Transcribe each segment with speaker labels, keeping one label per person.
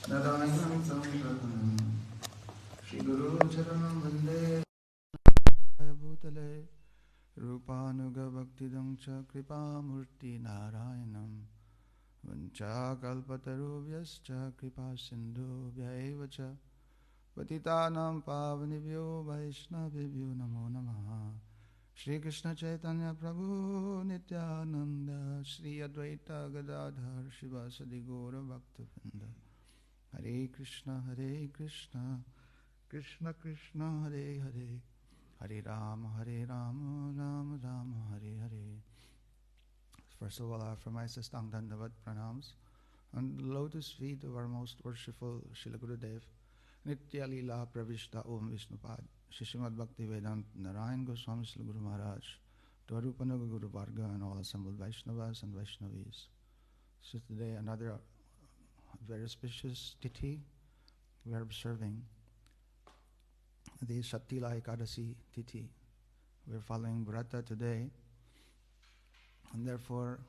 Speaker 1: Narayanam Sampratanam Shri Guru Charanam Vande Bhutale Rupanuga Bhaktidam Cha Kripa Murti Narayanam Vancha Kalpatarubhyascha Kripa Sindhu Vyaevacha Patitanam Pavanibhyo Vaishnavibhyo Namo Namaha Shri Krishna Chaitanya Prabhu Nityananda Shri Advaita Gadadhar Shivasadi Gaura Bhaktivedanta Hare Krishna, Krishna Krishna, Hare Hare, Hare Rama, Rama Rama, Hare Hare. First of all, I offer my Sastang Dandavat Pranams on the lotus feet of our most worshipful Srila Gurudev, Nitya Lila Pravishta Om Vishnupad, Shishimad Bhaktivedanta Narayan Goswami Srila Guru Maharaj, to Arupanuga Guru Varga and all assembled Vaishnavas and Vaishnavis. So today another very auspicious tithi we are observing, the Shat-tila Ekadashi tithi. We are following Vrata today, and therefore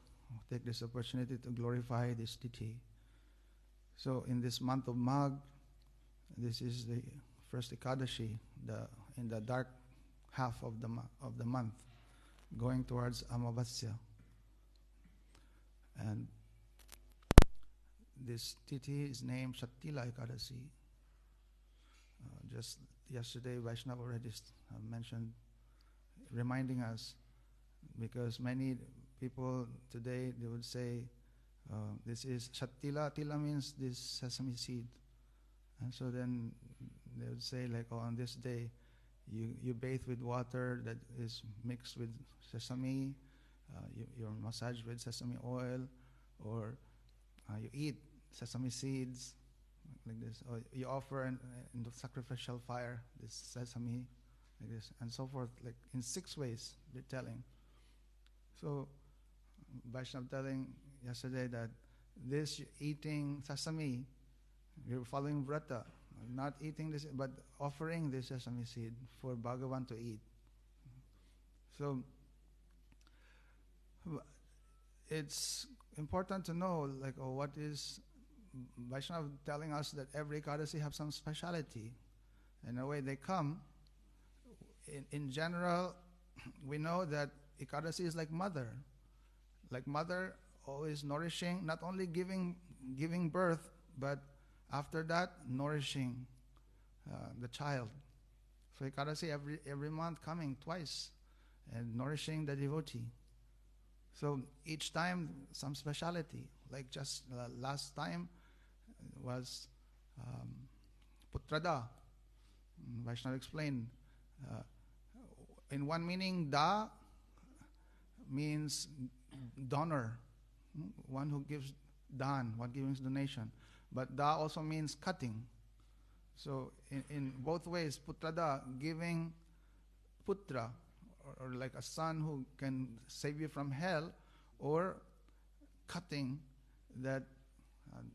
Speaker 1: take this opportunity to glorify this tithi. So in this month of Magh, this is the first Ekadashi, in the dark half of the month, going towards Amavasya. And this tithi is named Shat-tila Ekadashi. Just yesterday, Vaishnava already mentioned, reminding us, because many people today, they would say, this is Shat-tila. Tila means this sesame seed. And so then they would say, like, oh, on this day, you bathe with water that is mixed with sesame, you're massaged with sesame oil, or you eat sesame seeds, like this, or you offer in the sacrificial fire this sesame, like this, and so forth, like in 6 ways they're telling. So Vaishnava telling yesterday that this eating sesame, you're following vrata, not eating this, but offering this sesame seed for Bhagavan to eat. So it's important to know, like, what is Vaishnava telling us, that every Ekadasi have some speciality. In a way they come, in general, we know that Ekadasi is like mother. Like mother, always nourishing, not only giving birth, but after that, nourishing the child. So Ekadasi every month coming twice and nourishing the devotee. So each time some speciality. Like just last time was Putrada. Vaishnava explained. In one meaning, Da means donor, one who gives dan, one giving donation. But Da also means cutting. So in both ways, Putrada, giving putra, or like a son who can save you from hell, or cutting that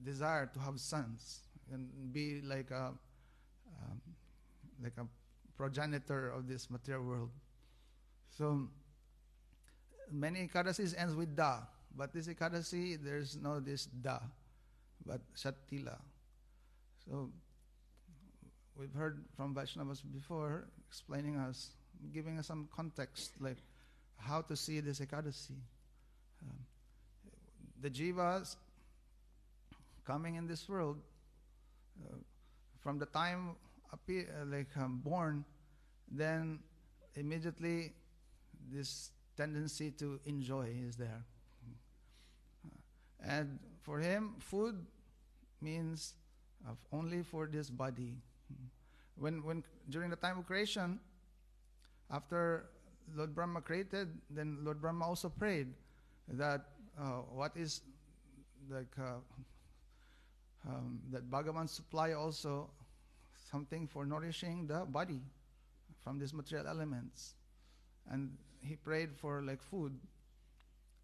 Speaker 1: desire to have sons and be like a progenitor of this material world. So many Ekadasis ends with Da, but this Ekadasi there's no this Da, but Shat-tila. So we've heard from Vaishnavas before explaining us, giving us some context, like how to see this Ekadasi. The jivas coming in this world, from the time born, then immediately this tendency to enjoy is there. And for him, food means only for this body. When during the time of creation, after Lord Brahma created, then Lord Brahma also prayed that what is like that Bhagavan supply also something for nourishing the body from these material elements, and he prayed for like food,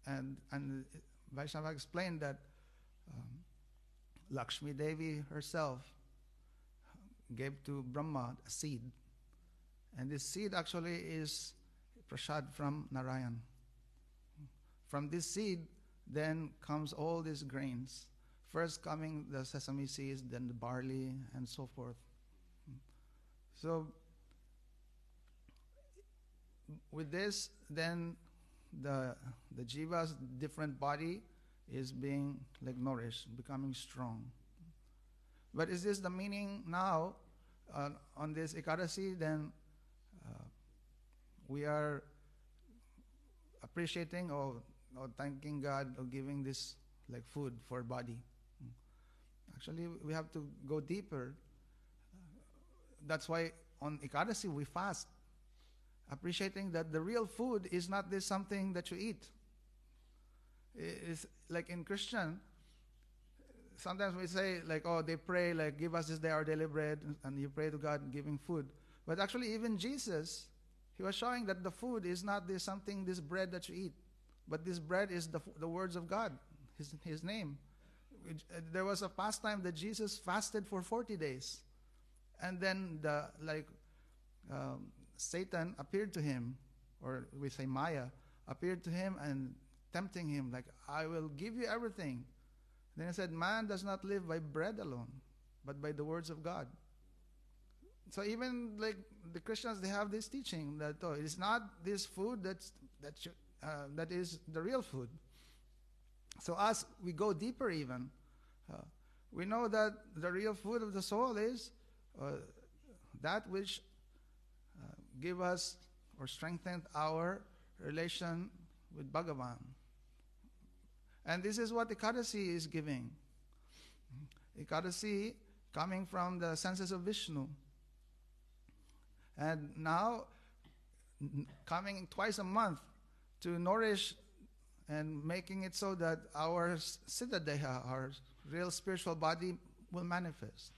Speaker 1: and Vaishnava explained that Lakshmi Devi herself gave to Brahma a seed, and this seed actually is prasad from Narayan. From this seed, then comes all these grains. First coming the sesame seeds, then the barley, and so forth. So with this, then the jiva's different body is being like nourished, becoming strong. But is this the meaning now on this Ekadashi? Then we are appreciating or thanking God or giving this like food for body. Actually, we have to go deeper. That's why on Ekadashi we fast, appreciating that the real food is not this something that you eat. It's like in Christian, sometimes we say like, oh, they pray like, give us this day our daily bread, and you pray to God giving food. But actually even Jesus, he was showing that the food is not this something, this bread that you eat, but this bread is the words of God, his name. There was a pastime that Jesus fasted for 40 days. And then Satan appeared to him, or we say Maya, appeared to him and tempting him, like, I will give you everything. Then he said, man does not live by bread alone, but by the words of God. So even like the Christians, they have this teaching that it's not this food that is the real food. So as we go deeper even, we know that the real food of the soul is that which give us or strengthen our relation with Bhagavan. And this is what Ekadashi is giving. Ekadashi coming from the senses of Vishnu. And now coming twice a month to nourish and making it so that our Siddha Deha, our real spiritual body, will manifest.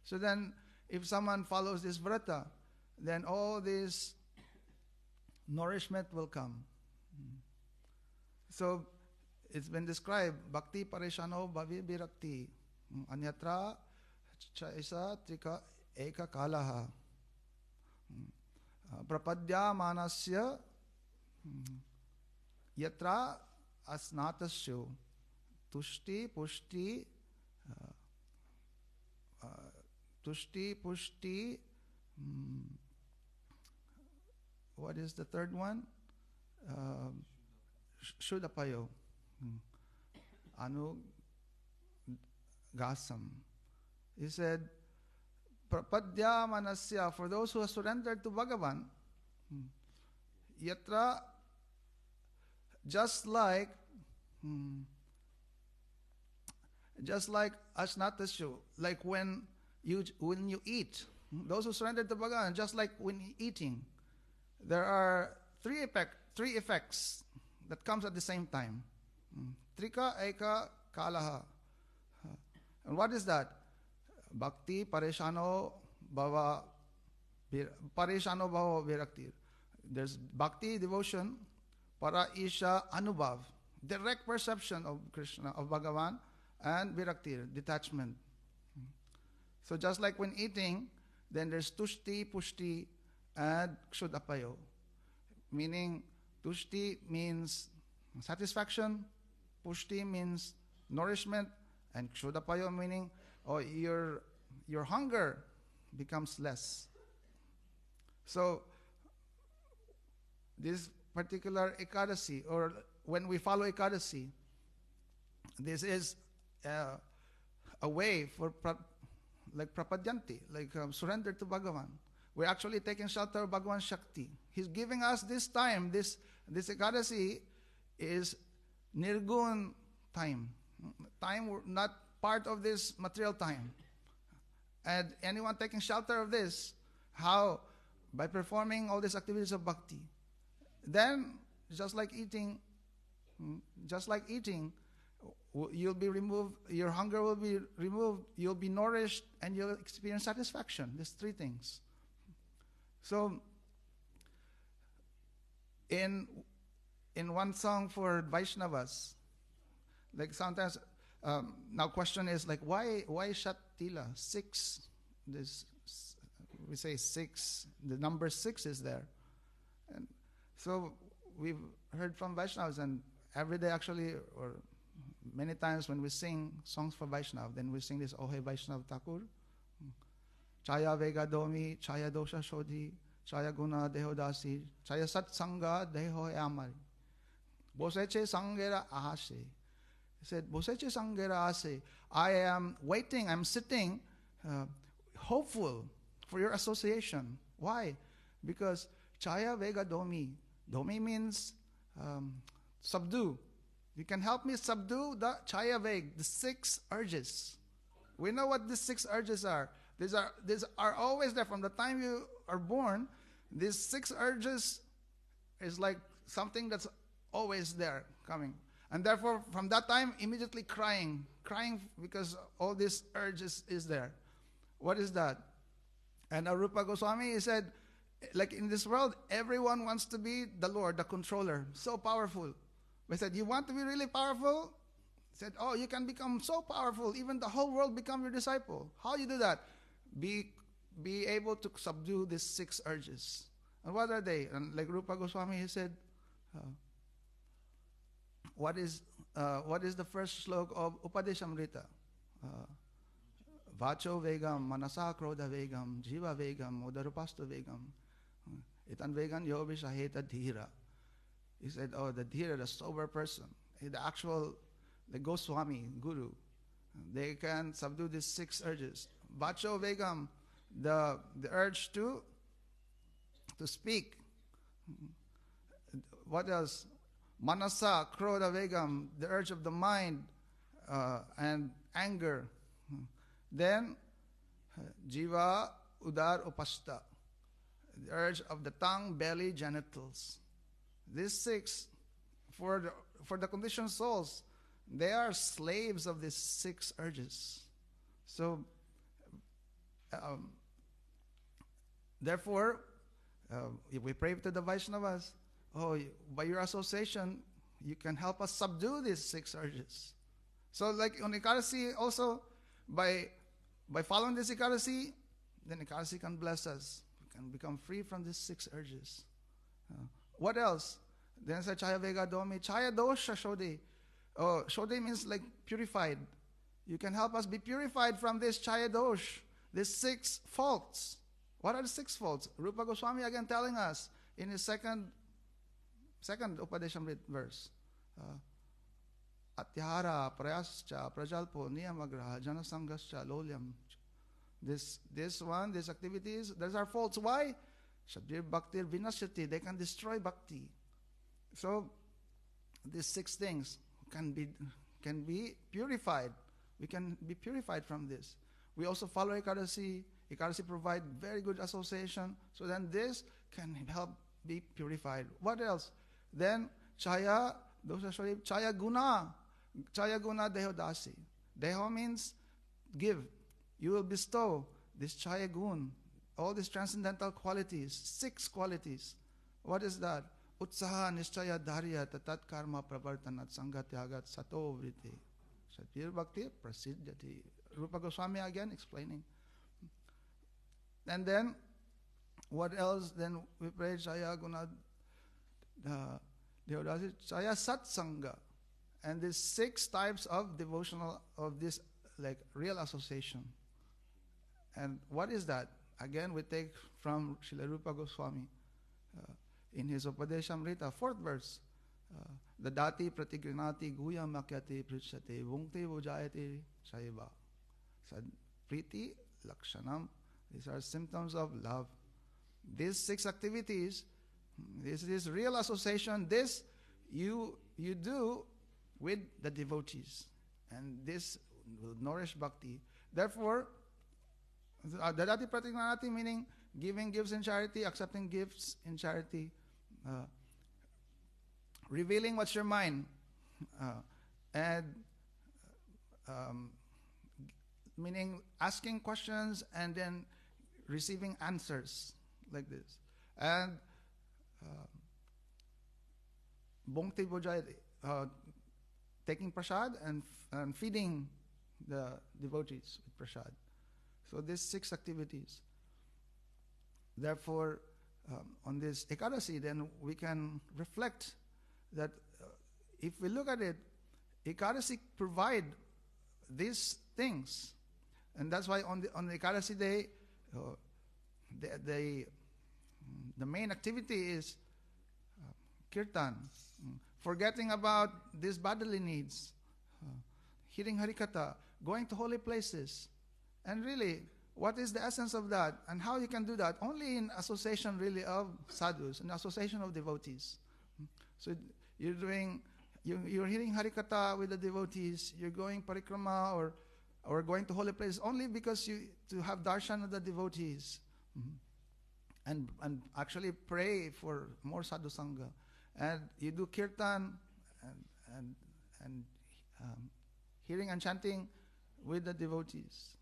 Speaker 1: So then, if someone follows this vrata, then all this nourishment will come. So, it's been described, Bhakti Parishano Bhavi Virakti, Anyatra Chaisa Trika Eka Kalaha, Prapadya Manasya Yatra Asnatasyo, Tushti Pushti what is the third one? Shudapayo. Anu Gasam. He said, Prapadya Manasya, for those who have surrendered to Bhagavan, Yatra, just like Asnatashu, like when you eat, those who surrender to Bhagavan, just like when eating, there are three effects that comes at the same time. Trika Eka Kalaha. And what is that? Bhakti Parishano Bhava Virakti. There's Bhakti, devotion, Para Isha Anubhav, direct perception of Krishna, of Bhagavan, and Virakti, detachment. So just like when eating, then there's Tushti, Pushti, and Kshudapayo. Meaning, Tushti means satisfaction, Pushti means nourishment, and Kshudapayo meaning your hunger becomes less. So, this particular Ekadashi, or when we follow Ekadashi, this is a way for prapadyanti, surrender to Bhagavan. We're actually taking shelter of Bhagavan's Shakti. He's giving us this time. This Ekadashi is nirgun time. Time not part of this material time. And anyone taking shelter of this, how? By performing all these activities of bhakti. Then, just like eating, you'll be removed, your hunger will be removed, you'll be nourished, and you'll experience satisfaction. These three things. So, in one song for Vaishnavas, like sometimes, now question is like, why Shat-tila? 6, this, we say 6, the number 6 is there. And so we've heard from Vaishnavas, and every day actually, or many times when we sing songs for Vaishnav, then we sing this Ohe Vaishnav Thakur. Chaya Vega Domi, Chaya Dosha Shodhi, Chaya Guna Deho Dasi, Chaya Sat Sangha Deho Amari. Boseche Sangera Ahase. He said, Boseche Sangera Ahase. I am waiting, I'm sitting, hopeful for your association. Why? Because Chaya Vega Domi. Domi means subdue. You can help me subdue the Chaya Veg, the 6 urges. We know what the 6 urges are. These are always there from the time you are born. These 6 urges is like something that's always there coming. And therefore, from that time, immediately crying because all these urges is there. What is that? And Arupa Goswami, he said, like in this world, everyone wants to be the Lord, the controller, so powerful. We said, you want to be really powerful? He said, oh, you can become so powerful, even the whole world become your disciple. How you do that? Be able to subdue these 6 urges. And what are they? And like Rupa Goswami, he said, what is the first slok of Upadeshamrita? Vacho Vegam, Manasa Krodha Vegam, Jiva Vegam, Udarupastu Vegam, Itan Vegan Yobishaheta Dhira. He said, oh, the Dhira, the sober person, the Goswami, Guru, they can subdue these 6 urges. Vacho Vegam, the urge to speak. What else? Manasa, Krodha Vegam, the urge of the mind and anger. Then, Jiva, Udar, Upashta, the urge of the tongue, belly, genitals. These 6, for the conditioned souls, they are slaves of these 6 urges. So, therefore, if we pray to the Vaishnavas, oh, by your association, you can help us subdue these 6 urges. So, like on Ekadashi also, by following this Ekadashi, then Ekadashi can bless us. We can become free from these 6 urges. What else? Then it says Chaya Vega Domi, Chaya Dosha Shodhi. Oh, Shodhi means like purified. You can help us be purified from this Chaya Dosh, these 6 faults. What are the 6 faults? Rupa Goswami again telling us in his second Upadeshamrit verse. Atyahara, Prayascha, Prajalpo, Niyamagraha, Janasangascha, Lolyam. These activities, those are faults. Why? Shabdir Bhakti Vinasyati, they can destroy Bhakti. So, these 6 things can be purified. We can be purified from this. We also follow Ekadashi. Ekadashi provide very good association. So then this can help be purified. What else? Then Chaya Guna. Chaya Guna Deho Dasi. Deho means give. You will bestow this Chaya Gun, all these transcendental qualities, 6 qualities. What is that? Utsaha Nishchaya Dharya Tatat Karma Pravartanat Sangatyagat Sato Vriti. Satir Bhakti Prasiddhati. Rupa Goswami again explaining. And then, what else? Then we pray Chaya Guna Deodasi, Chaya Sat Sangha. And these 6 types of devotional, of this like real association. And what is that? Again, we take from Srila Rupa Goswami in his Upadeshamrita, 4th verse. Dadati pratigrinati guya makyati prichyate vungte vujayate shaiva. Sad priti lakshanam. These are symptoms of love. These 6 activities, this real association, this you do with the devotees. And this will nourish bhakti. Therefore, dadati pratigrinati meaning giving gifts in charity, accepting gifts in charity, revealing what's your mind, and meaning asking questions and then receiving answers like this. And bhongte bojayate, taking prasad and feeding the devotees with prasad. So these 6 activities. Therefore, on this Ekadashi, then we can reflect that if we look at it, Ekadashi provide these things. And that's why on the Ekadashi day, the main activity is kirtan, forgetting about these bodily needs, hearing Harikatha, going to holy places. And really, what is the essence of that? And how you can do that? Only in association really of sadhus, in association of devotees. So you're hearing Harikatha with the devotees, you're going parikrama or going to holy places only because to have darshan of the devotees. And actually pray for more sadhu sangha. And you do kirtan and hearing and chanting with the devotees.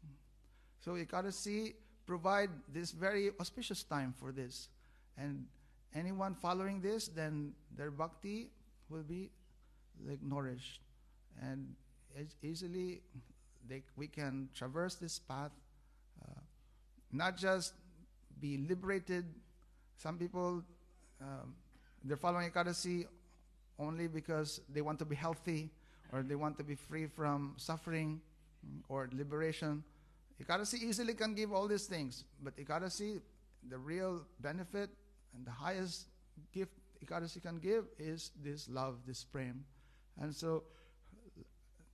Speaker 1: So Ekadashi provide this very auspicious time for this. And anyone following this, then their bhakti will be like nourished. And easily we can traverse this path, not just be liberated. Some people, they're following Ekadashi only because they want to be healthy or they want to be free from suffering or liberation. Ekadashi easily can give all these things, but Ekadashi, the real benefit and the highest gift Ekadashi can give is this love, this prem. And so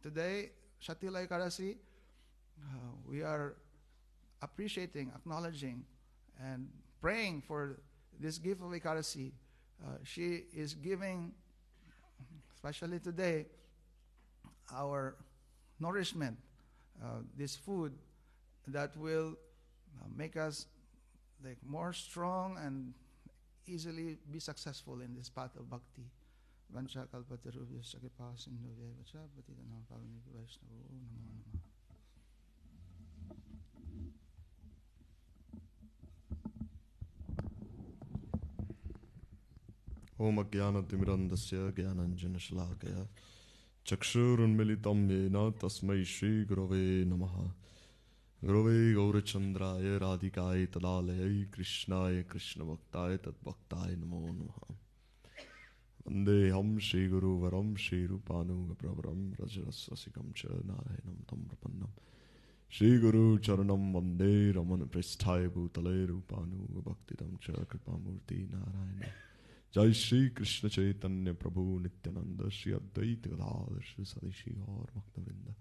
Speaker 1: today, Shat-tila Ekadashi, we are appreciating, acknowledging, and praying for this gift of Ekadashi. She is giving, especially today, our nourishment, this food that will make us like more strong and easily be successful in this path of bhakti. Vancha kalpatarubhyascha kripasindhuvya vacha patitanam pavanebhyo vaishnavo namo namah.
Speaker 2: Om Ajnanatimirandasya Jnananjanashalakaya Chakshurunmilitam Yena Tasmai Shri Gurave Namaha. Gurave Gaurachandraya Radhikaya Tadalayai Krishnaya Krishna Bhaktaya Tadbhaktaya Namo Namaha. Vandeham Shri Guru Varam Shri Rupanu Pravaram Rajarasvasikam Cha Narayanam Tam Prapannam Shri Guru Charanam Vande Ramana Prasthaya Bhutale Rupanu Bhaktitam Cha Kripamurti Narayana. Jai Shri Krishna Chaitanya Prabhu Nityananda Shri Advaita Gadadhar Shri Sadishi Gaur Bhaktivedanta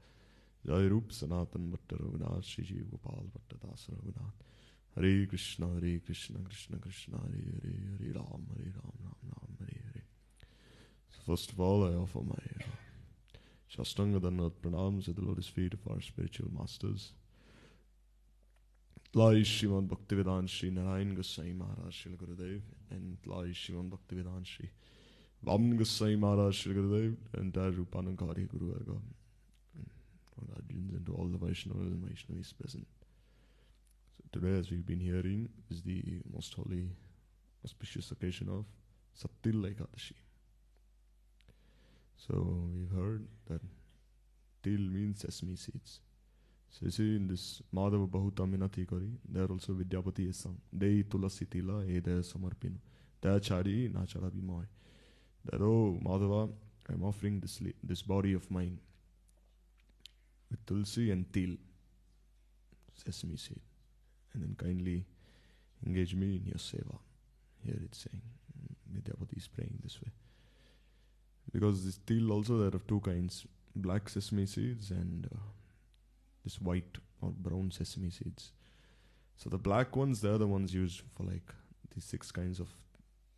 Speaker 2: Jai Rup Sanatan Bhatta Raghunath Shri Jeev Gopal Bhatta Das Raghunath. Hare Krishna Krishna Krishna Hare Hare Hare Ram Ram Hare Hare. So first of all, I offer my Shastanga Dhanat Pranams at the lotus feet of our spiritual masters. Tlai Srimad Bhaktivedanta Shri Narayan Goswami Maharaj Shri Gurudev, and Tlai Srimad Bhaktivedanta Shri Vaman Goswami Maharaj Shri Gurudev, and entire Rupanagari Guru Varga, and Arjans, and to all the Vaishnavas and Vaishnavis present. So today, as we've been hearing, is the most holy, auspicious occasion of Sat-tila Ekadashi. So we've heard that til means sesame seeds. So you see in this Madhava Bahuta Minati Kari, there also Vidyapati is sung. Dei Tulasi Tila Edaya Samarpinu. Daya Chari Na Charabi Moy. That, oh Madhava, I'm offering this body of mine with Tulsi and Til, sesame seed. And then kindly engage me in your seva. Here it's saying, Vidyapati is praying this way. Because this Til also, there are two kinds, black sesame seeds and this white or brown sesame seeds. So the black ones, they're the ones used for like these 6 kinds of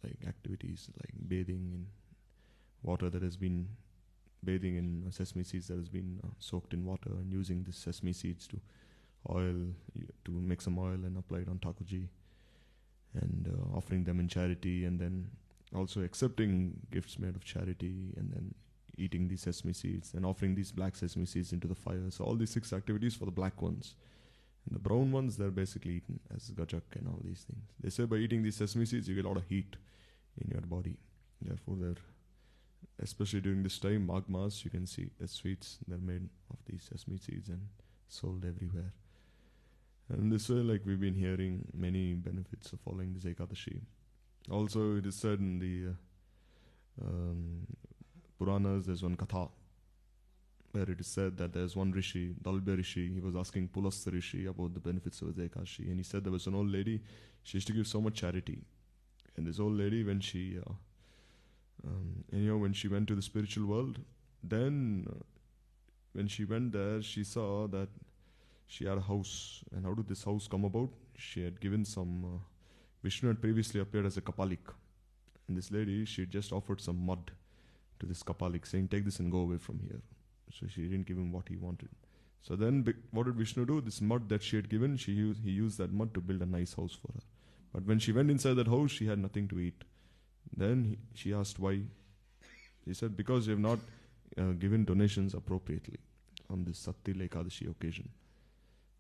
Speaker 2: like activities, like bathing in water that has been, bathing in sesame seeds that has been soaked in water, and using the sesame seeds to make some oil and apply it on takuji, and offering them in charity, and then also accepting gifts made of charity, and then eating these sesame seeds and offering these black sesame seeds into the fire. So all these 6 activities for the black ones. And the brown ones, they're basically eaten as gajak and all these things. They say by eating these sesame seeds, you get a lot of heat in your body. Therefore, especially during this time, Magh Mas, you can see the sweets, they're made of these sesame seeds and sold everywhere. And this way, like we've been hearing many benefits of following this Ekadashi. Also, it is said in the Puranas, there's one Katha, where it is said that there's one Rishi, Dalbya Rishi, he was asking Pulastha Rishi about the benefits of his Ekadashi, and he said there was an old lady, she used to give so much charity. And this old lady, when she, when she went to the spiritual world, then when she went there, she saw that she had a house. And how did this house come about? She had given some, Vishnu had previously appeared as a Kapalik. And this lady, she had just offered some mud to this Kapalik, saying, take this and go away from here. So she didn't give him what he wanted. So then what did Vishnu do? This mud that she had given, he used that mud to build a nice house for her. But when she went inside that house, she had nothing to eat. Then she asked why. He said, because you have not given donations appropriately on this Sat-tila Ekadashi occasion.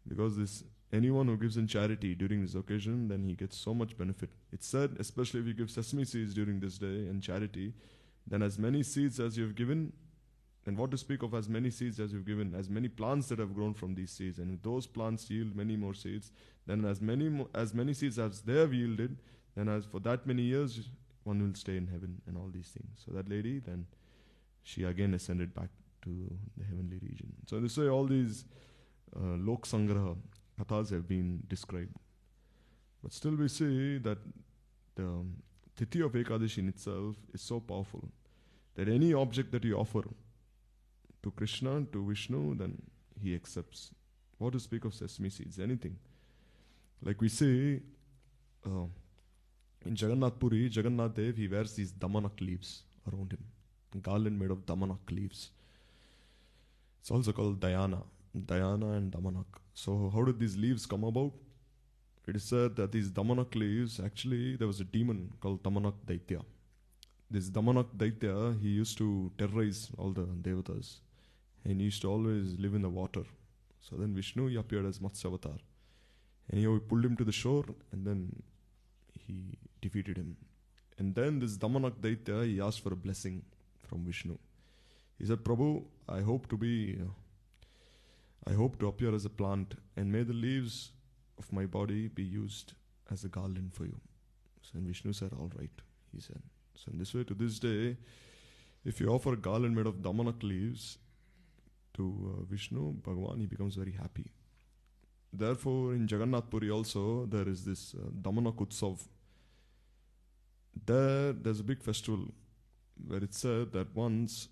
Speaker 2: Because anyone who gives in charity during this occasion, then he gets so much benefit. It's said, especially if you give sesame seeds during this day and charity, then as many seeds as you have given, and what to speak of as many seeds as you've given, as many plants that have grown from these seeds, and if those plants yield many more seeds, then as many seeds as they have yielded, then as for that many years, one will stay in heaven and all these things. So that lady, then she again ascended back to the heavenly region. So this way all these Lok Sangraha Kathas have been described. But still we see that the Tithi of Ekadashi in itself is so powerful that any object that you offer to Krishna, to Vishnu, then he accepts. What to speak of sesame seeds, anything. Like we say, in Jagannath Puri, Jagannath Dev, he wears these damanak leaves around him. A garland made of damanak leaves. It's also called Dhyana and Damanak. So how did these leaves come about? It is said that these Damanak leaves, actually there was a demon called Damanak Daitya. This Damanak Daitya, he used to terrorize all the devatas. And he used to always live in the water. So then Vishnu, he appeared as Matsya-avatar. And he pulled him to the shore and then he defeated him. And then this Damanak Daitya, he asked for a blessing from Vishnu. He said, Prabhu, I hope to appear as a plant, and may the leaves of my body be used as a garland for you. So and Vishnu said, all right, he said. So in this way, to this day, if you offer a garland made of Damanak leaves to Vishnu, Bhagavan, he becomes very happy. Therefore, in Jagannath Puri also, there is this Damanak Utsav. There's a big festival where it's said that once,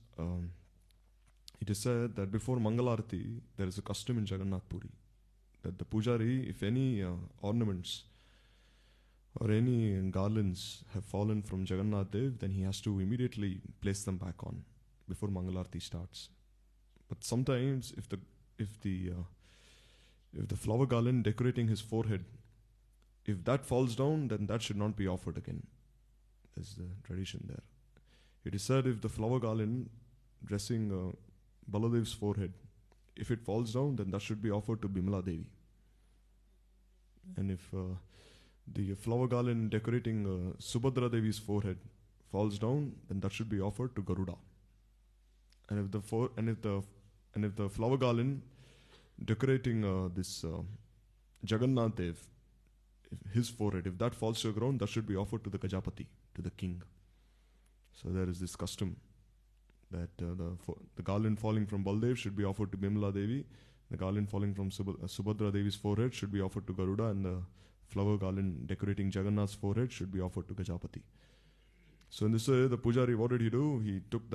Speaker 2: it is said that before Mangalarati, there is a custom in Jagannath Puri that the Pujari, if any ornaments or any garlands have fallen from Jagannath Dev, then he has to immediately place them back on before Mangalarati starts. But sometimes, if the flower garland decorating his forehead, if that falls down, then that should not be offered again. There's the tradition there. It is said if the flower garland dressing Baladev's forehead, if it falls down, then that should be offered to Bimala Devi. And if the flower garland decorating Subhadra Devi's forehead falls down, then that should be offered to Garuda. And if the flower garland decorating this Jagannath Dev, his forehead, if that falls to the ground, that should be offered to the Gajapati, to the king. So there is this custom that the garland falling from Baldev should be offered to Bimala Devi, the garland falling from Subhadra Devi's forehead should be offered to Garuda, and the flower garland decorating Jagannath's forehead should be offered to Gajapati. So in this way, the Pujari, what did he do? He took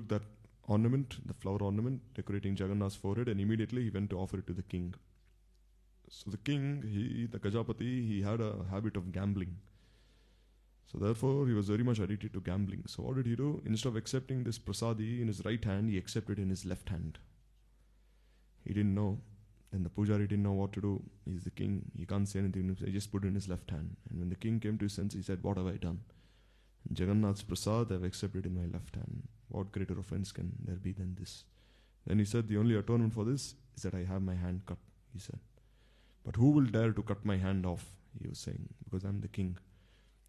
Speaker 2: that ornament, the flower ornament decorating Jagannath's forehead, and immediately he went to offer it to the king. So the king, the Gajapati, he had a habit of gambling. So therefore, he was very much addicted to gambling. So what did he do? Instead of accepting this prasadi in his right hand, he accepted it in his left hand. He didn't know. Then the Pujari didn't know what to do. He's the king. He can't say anything. He just put it in his left hand. And when the king came to his sense, he said, what have I done? Jagannath's prasad, I've accepted in my left hand. What greater offense can there be than this? Then he said, the only atonement for this is that I have my hand cut, he said. But who will dare to cut my hand off? He was saying, because I'm the king.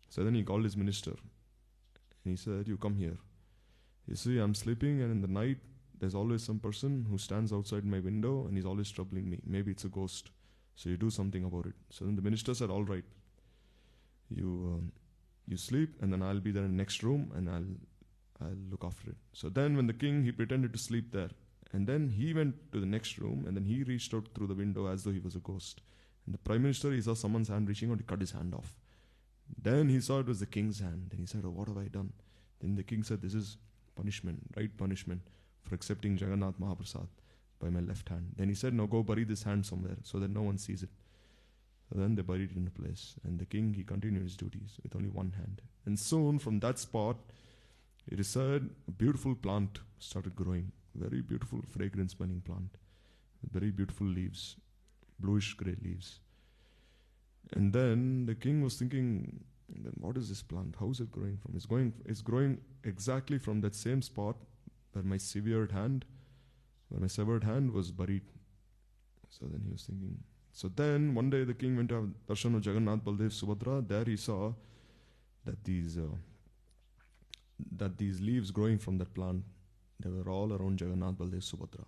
Speaker 2: So then he called his minister and he said, you come here. You see, I'm sleeping, and in the night there's always some person who stands outside my window and he's always troubling me. Maybe it's a ghost. So you do something about it. So then the minister said, all right. You you sleep, and then I'll be there in the next room, and I'll look after it. So then when the king, he pretended to sleep there. And then he went to the next room, and then he reached out through the window as though he was a ghost. And the prime minister, he saw someone's hand reaching out, he cut his hand off. Then he saw it was the king's hand. Then he said, oh, what have I done? Then the king said, this is punishment, right punishment for accepting Jagannath Mahaprasad by my left hand. Then he said, now go bury this hand somewhere so that no one sees it. So then they buried it in a place. And the king, he continued his duties with only one hand. And soon from that spot, it is said, a beautiful plant started growing. Very beautiful, fragrance-smelling plant. With very beautiful leaves. Bluish grey leaves. And then the king was thinking, then what is this plant? How is it growing from? It's growing exactly from that same spot where my severed hand was buried. So then he was thinking. So then one day the king went to have darshan of Jagannath, Baldev, Subhadra. There he saw that these leaves growing from that plant, they were all around Jagannath, Baldev, Subhadra.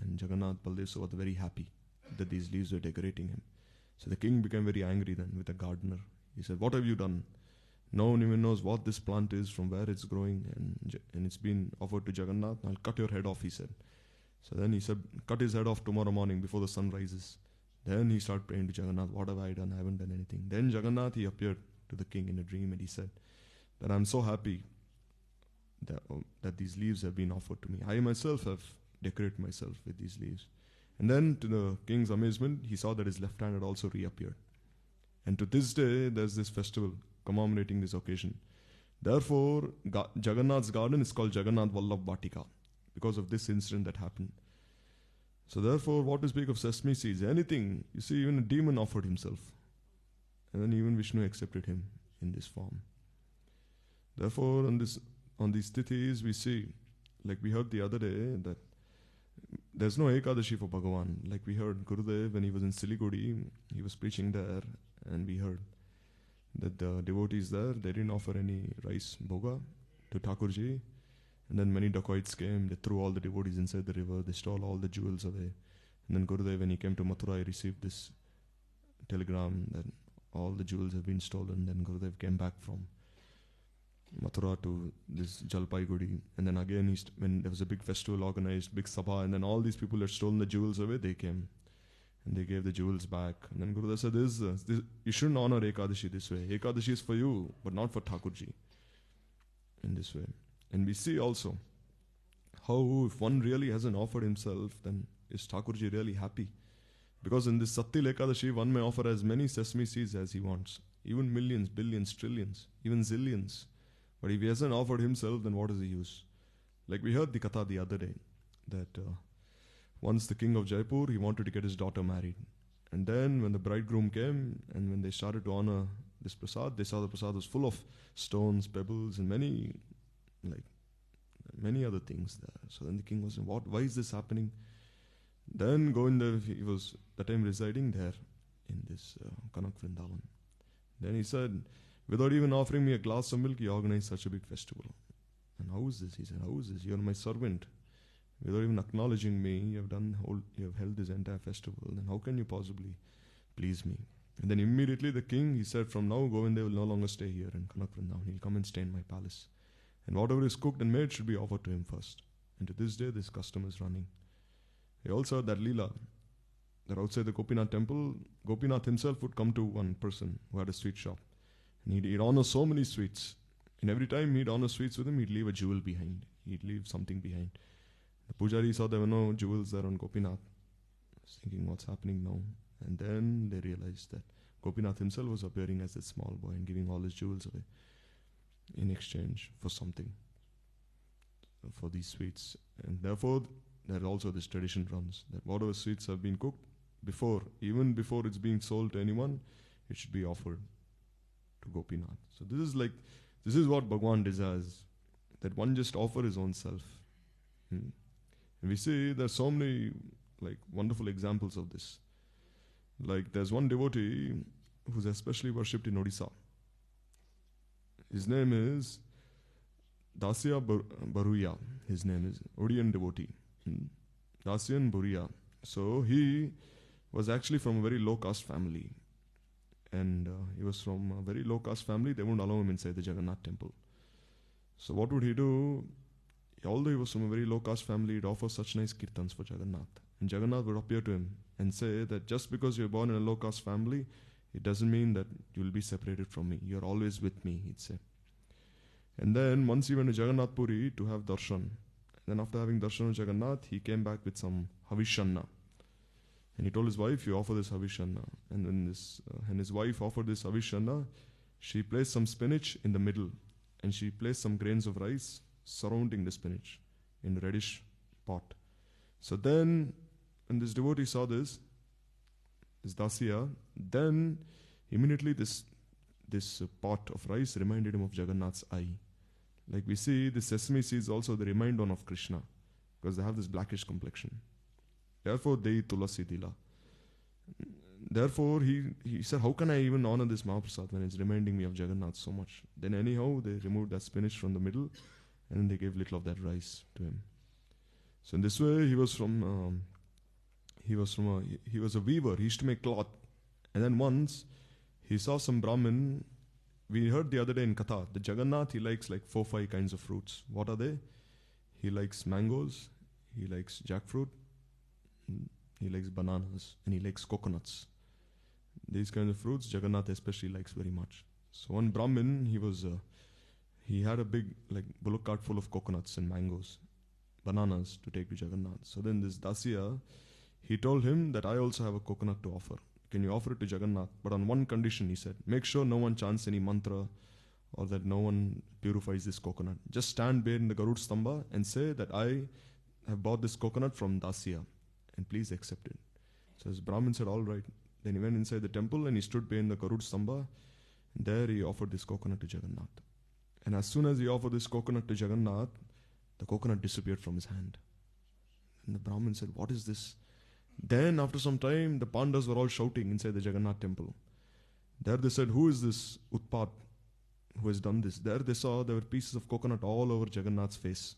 Speaker 2: And Jagannath, Baldev, Subhadra very happy that these leaves were decorating him. So the king became very angry then with the gardener. He said, what have you done? No one even knows what this plant is, from where it's growing, and it's been offered to Jagannath. I'll cut your head off, he said. So then he said, cut his head off tomorrow morning before the sun rises. Then he started praying to Jagannath, what have I done? I haven't done anything. Then Jagannath, he appeared to the king in a dream, and he said that I'm so happy that these leaves have been offered to me. I myself have decorated myself with these leaves. And then to the king's amazement, he saw that his left hand had also reappeared. And to this day, there's this festival commemorating this occasion. Therefore, Jagannath's garden is called Jagannath Vallabh Vatika because of this incident that happened. So therefore, what to speak of sesame seeds? Anything. You see, even a demon offered himself. And then even Vishnu accepted him in this form. Therefore, on these tithis, we see, like we heard the other day, that there's no Ekadashi for Bhagavan. Like we heard Gurudev when he was in Siliguri, he was preaching there, and we heard that the devotees there, they didn't offer any rice bhoga to Thakurji. And then many dacoits came, they threw all the devotees inside the river, they stole all the jewels away. And then Gurudev, when he came to Mathura, he received this telegram that all the jewels have been stolen. Then Gurudev came back from Mathura to this Jalpaiguri. And then again, when there was a big festival organized, big sabha, and then all these people had stolen the jewels away, they came. And they gave the jewels back. And then Gurudev said, this, you shouldn't honor Ekadashi this way. Ekadashi is for you, but not for Thakurji. In this way. And we see also how if one really hasn't offered himself, then is Thakurji really happy? Because in this Sattil Ekadashi, one may offer as many sesame seeds as he wants. Even millions, billions, trillions, even zillions. But if he hasn't offered himself, then what is the use? Like we heard the katha the other day, that once the king of Jaipur, he wanted to get his daughter married. And then when the bridegroom came, and when they started to honor this prasad, they saw the prasad was full of stones, pebbles, and many other things there. So then the king was saying, why is this happening? Then Govinda, he was that time residing there in this Kanak Vrindavan. Then he said, without even offering me a glass of milk, you organized such a big festival. And how is this? He said, how is this? You're my servant. Without even acknowledging me, you have held this entire festival. Then how can you possibly please me? And then immediately the king, he said, from now Govinda will no longer stay here in Kanak Vrindavan. He'll come and stay in my palace. And whatever is cooked and made should be offered to him first. And to this day, this custom is running. He also had that Leela, that outside the Gopinath temple, Gopinath himself would come to one person who had a sweet shop. And he'd honor so many sweets. And every time he'd honor sweets with him, he'd leave a jewel behind. He'd leave something behind. The pujari saw there were no jewels there on Gopinath. Was thinking, what's happening now? And then they realized that Gopinath himself was appearing as a small boy and giving all his jewels away in exchange for something, for these sweets. And therefore, there also this tradition runs that whatever sweets have been cooked even before it's being sold to anyone, it should be offered to Gopinath. So this is what Bhagwan desires, that one just offer his own self. And we see there's so many wonderful examples of this. Like there's one devotee who's especially worshipped in Odisha. His name is Dasya Baruya. His name is Odian devotee. Dasyan Buria. So he was actually from a very low caste family. and he was from a very low caste family. They wouldn't allow him inside the Jagannath temple. So what would he do? Although he was from a very low caste family, he'd offer such nice kirtans for Jagannath. And Jagannath would appear to him and say that just because you're born in a low caste family, it doesn't mean that you'll be separated from me. You're always with me, he'd say. And then once he went to Jagannath Puri to have darshan. Then after having darshan of Jagannath, he came back with some havishanna. And he told his wife, you offer this havishanna. And then his wife offered this havishanna. She placed some spinach in the middle. And she placed some grains of rice surrounding the spinach in a reddish pot. So then, when this devotee saw this dasya, then immediately this pot of rice reminded him of Jagannath's eye. Like we see, the sesame seeds also, they remind one of Krishna, because they have this blackish complexion. Therefore, they tulasi tila. Therefore, he said, how can I even honor this Mahaprasad when it's reminding me of Jagannath so much? Then anyhow, they removed that spinach from the middle, and then they gave little of that rice to him. So in this way, he was a weaver. He used to make cloth. And then once, he saw some Brahmin. We heard the other day in Katha, the Jagannath, he likes like 4-5 kinds of fruits. What are they? He likes mangoes, he likes jackfruit, he likes bananas, and he likes coconuts. These kinds of fruits, Jagannath especially likes very much. So one Brahmin, he had a big bullock cart full of coconuts and mangoes, bananas to take to Jagannath. So then this Dasya, he told him that I also have a coconut to offer. Can you offer it to Jagannath? But on one condition, he said, make sure no one chants any mantra or that no one purifies this coconut. Just stand there in the Garud Stamba and say that I have bought this coconut from Dasya and please accept it. So his Brahmin said, all right. Then he went inside the temple and he stood there in the Garud Stamba. And there he offered this coconut to Jagannath. And as soon as he offered this coconut to Jagannath, the coconut disappeared from his hand. And the Brahmin said, what is this? Then after some time, the Pandavas were all shouting inside the Jagannath temple. There they said, who is this Utpat who has done this? There they saw there were pieces of coconut all over Jagannath's face,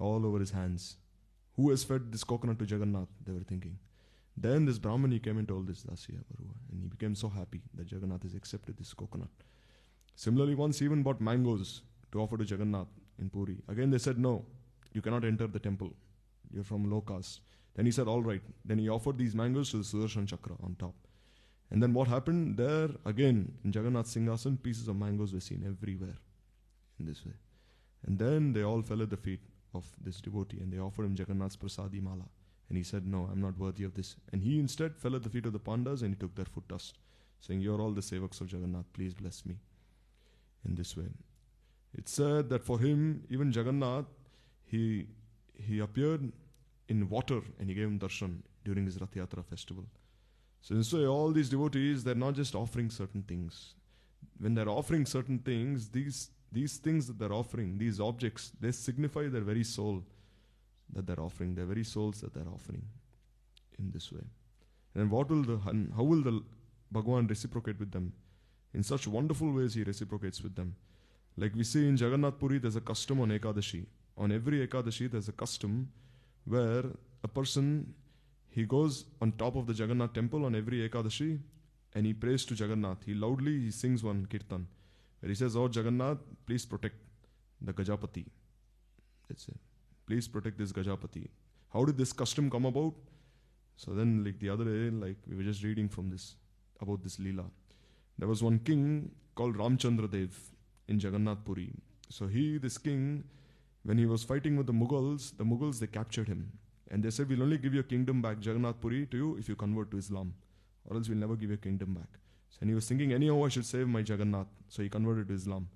Speaker 2: all over his hands. Who has fed this coconut to Jagannath? They were thinking. Then this Brahman, he came and told this Dasya Baruwa, and he became so happy that Jagannath has accepted this coconut. Similarly, once he even bought mangoes to offer to Jagannath in Puri. Again they said, no, you cannot enter the temple. You're from low caste. Then he said, all right. Then he offered these mangoes to the Sudarshan Chakra on top. And then what happened? There, again, in Jagannath Singhasan, pieces of mangoes were seen everywhere in this way. And then they all fell at the feet of this devotee and they offered him Jagannath's Prasadi Mala. And he said, no, I'm not worthy of this. And he instead fell at the feet of the Pandavas and he took their foot dust, saying, you're all the sevaks of Jagannath, please bless me. In this way. It said that for him, even Jagannath, he appeared in water and he gave him darshan during his Rath Yatra festival. So in this way, all these devotees, they're not just offering certain things. When they're offering certain things, these things that they're offering, these objects, they signify their very soul that they're offering, their very souls that they're offering in this way. And how will the Bhagavan reciprocate with them? In such wonderful ways he reciprocates with them. Like we see in Jagannath Puri, there's a custom on Ekadashi. On every Ekadashi, there's a custom where a person, he goes on top of the Jagannath temple on every Ekadashi and he prays to Jagannath. He sings one kirtan where he says, oh Jagannath, please protect the Gajapati. That's it. Please protect this Gajapati. How did this custom come about? So then the other day, we were just reading from this, about this Leela. There was one king called Ramchandra Dev in Jagannath Puri. So this king, when he was fighting with the Mughals, they captured him. And they said, we'll only give your kingdom back, Jagannath Puri, to you if you convert to Islam. Or else we'll never give your kingdom back. So, and he was thinking, anyhow I should save my Jagannath. So he converted to Islam.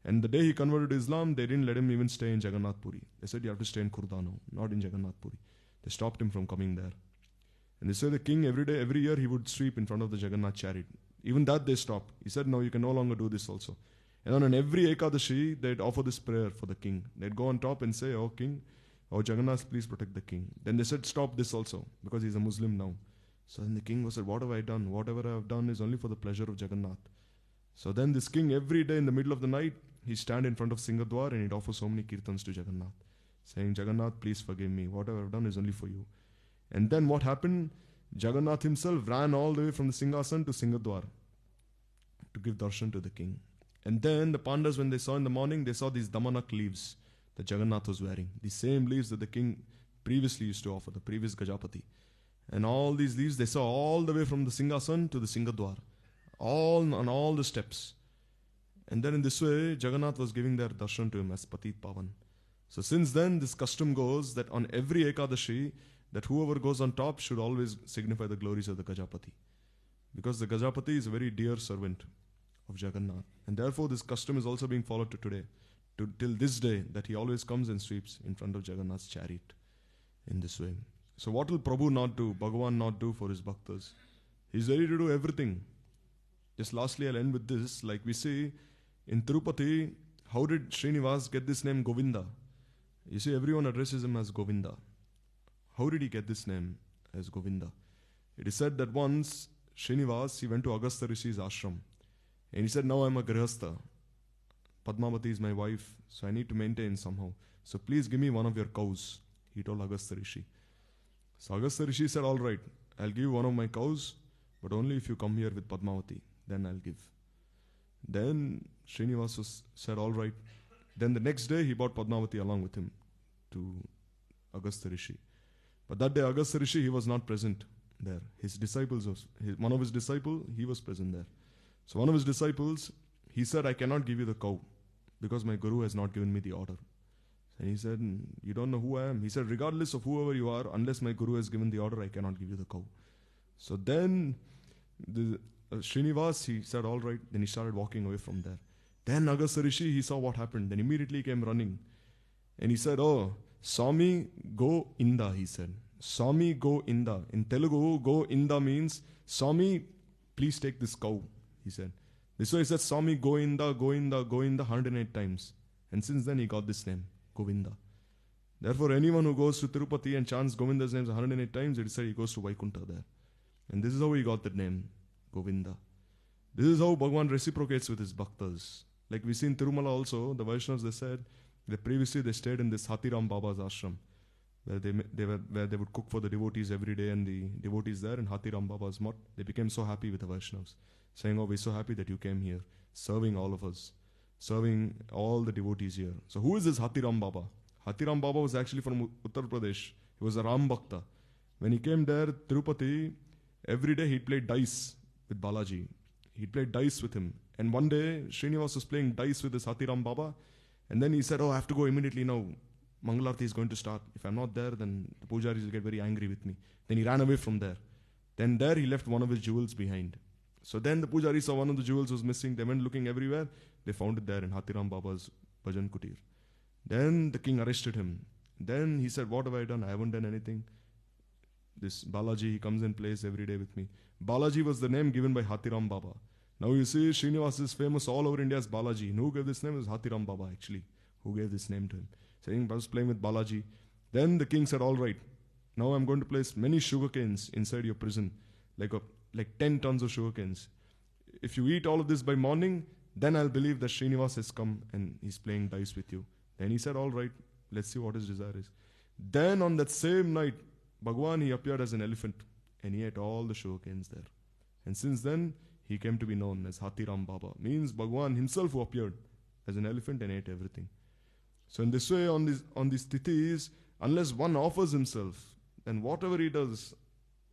Speaker 2: And the day he converted to Islam, they didn't let him even stay in Jagannath Puri. They said, you have to stay in Kurdano, not in Jagannath Puri. They stopped him from coming there. And they said the king every year he would sweep in front of the Jagannath chariot. Even that they stopped. He said, no, you can no longer do this also. And on every Ekadashi, they'd offer this prayer for the king. They'd go on top and say, oh king, oh Jagannath, please protect the king. Then they said, stop this also, because he's a Muslim now. So then the king said, what have I done? Whatever I have done is only for the pleasure of Jagannath. So then this king, every day in the middle of the night, he'd stand in front of Singadwar and he'd offer so many kirtans to Jagannath, saying, Jagannath, please forgive me. Whatever I've done is only for you. And then what happened? Jagannath himself ran all the way from the Singhasan to Singadwar. to give darshan to the king. And then the Pandavas, when they saw in the morning, they saw these damanak leaves that Jagannath was wearing. The same leaves that the king previously used to offer, the previous Gajapati. And all these leaves, they saw all the way from the Singhasan to the Singadwar. All on all the steps. And then in this way, Jagannath was giving their darshan to him as Patit Pavan. So since then, this custom goes that on every Ekadashi, that whoever goes on top should always signify the glories of the Gajapati. Because the Gajapati is a very dear servant of Jagannath. And therefore this custom is also being followed to today. Till this day, that he always comes and sweeps in front of Jagannath's chariot in this way. So what will Prabhu not do, Bhagavan not do for his bhaktas? He's ready to do everything. Just lastly, I'll end with this. Like we see in Tirupati, how did Srinivas get this name Govinda? You see, everyone addresses him as Govinda. How did he get this name as Govinda? It is said that once Srinivas, he went to Agastya Rishi's ashram. And he said, now I'm a grihastha. Padmavati is my wife, so I need to maintain somehow. So please give me one of your cows, he told Agastya Rishi. So Agastya Rishi said, all right, I'll give you one of my cows, but only if you come here with Padmavati, then I'll give. Then Srinivas said, all right. Then the next day he brought Padmavati along with him to Agastya Rishi. But that day Agastya Rishi, he was not present there. One of his disciples, he was present there. So one of his disciples, he said, I cannot give you the cow because my Guru has not given me the order. And he said, you don't know who I am. He said, regardless of whoever you are, unless my Guru has given the order, I cannot give you the cow. So then Srinivas, he said, all right. Then he started walking away from there. Then Agastya Rishi, he saw what happened. Then immediately came running. And he said, oh, Swami go inda, he said. Swami go inda. In Telugu, go inda means, Swami, please take this cow, he said. This way he said, Swami go inda, go inda, go inda 108 times. And since then he got this name, Govinda. Therefore, anyone who goes to Tirupati and chants Govinda's names 108 times, it is said he goes to Vaikuntha there. And this is how he got the name, Govinda. This is how Bhagavan reciprocates with his bhaktas. Like we see in Tirumala also, the Vaishnavas, they said, that previously they stayed in this Hathiram Baba's ashram, where they would cook for the devotees every day, and the devotees there in Hathiram Baba's mutt, they became so happy with the Vaishnavas, saying, oh, we're so happy that you came here, serving all of us, serving all the devotees here. So who is this Hathiram Baba? Hathiram Baba was actually from Uttar Pradesh. He was a Ram Bhakta. When he came there, Tirupati, every day he'd play dice with Balaji. He'd play dice with him. And one day, Srinivas was playing dice with this Hathiram Baba. And then he said, oh, I have to go immediately now. Mangalarti is going to start. If I'm not there, then the pujaris will get very angry with me. Then he ran away from there. Then there he left one of his jewels behind. So then the pujari saw one of the jewels was missing. They went looking everywhere. They found it there in Hathiram Baba's Bhajan Kutir. Then the king arrested him. Then he said, what have I done? I haven't done anything. This Balaji, he comes and plays every day with me. Balaji was the name given by Hathiram Baba. Now you see, Srinivas is famous all over India as Balaji. And who gave this name? It was Hathiram Baba actually, who gave this name to him. Saying I was playing with Balaji. Then the king said, all right, now I'm going to place many sugarcanes inside your prison, like 10 tons of sugarcanes. If you eat all of this by morning, then I'll believe that Srinivas has come and he's playing dice with you. Then he said, all right, let's see what his desire is. Then on that same night, Bhagwan, he appeared as an elephant and he ate all the sugarcanes there. And since then, he came to be known as Hathiram Baba. Means Bhagwan himself who appeared as an elephant and ate everything. So in this way, on these tithis, unless one offers himself, then whatever he does,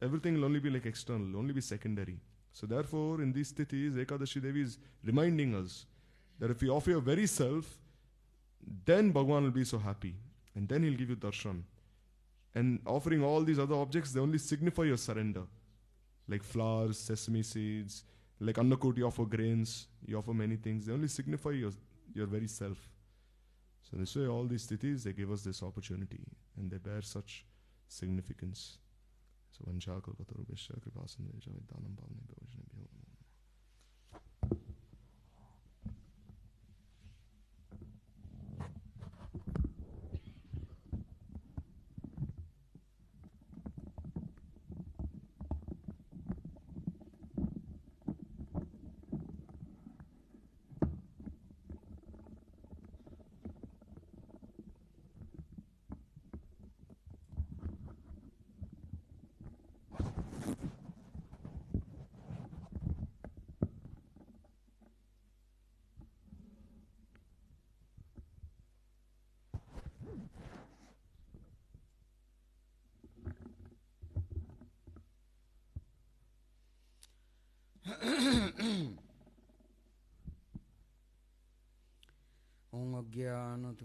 Speaker 2: everything will only be like external, will only be secondary. So therefore, in these tithis, Ekadashi Devi is reminding us that if we offer your very self, then Bhagwan will be so happy. And then he'll give you darshan. And offering all these other objects, they only signify your surrender. Like flowers, sesame seeds, like Annakut, you offer grains, you offer many things. They only signify your very self. So this way, all these tithis, they give us this opportunity. And they bear such significance. So, Vanshakal Pataru Vishya Kripasan Veja Vidyanam Bhavane Bhavajane Bhavane.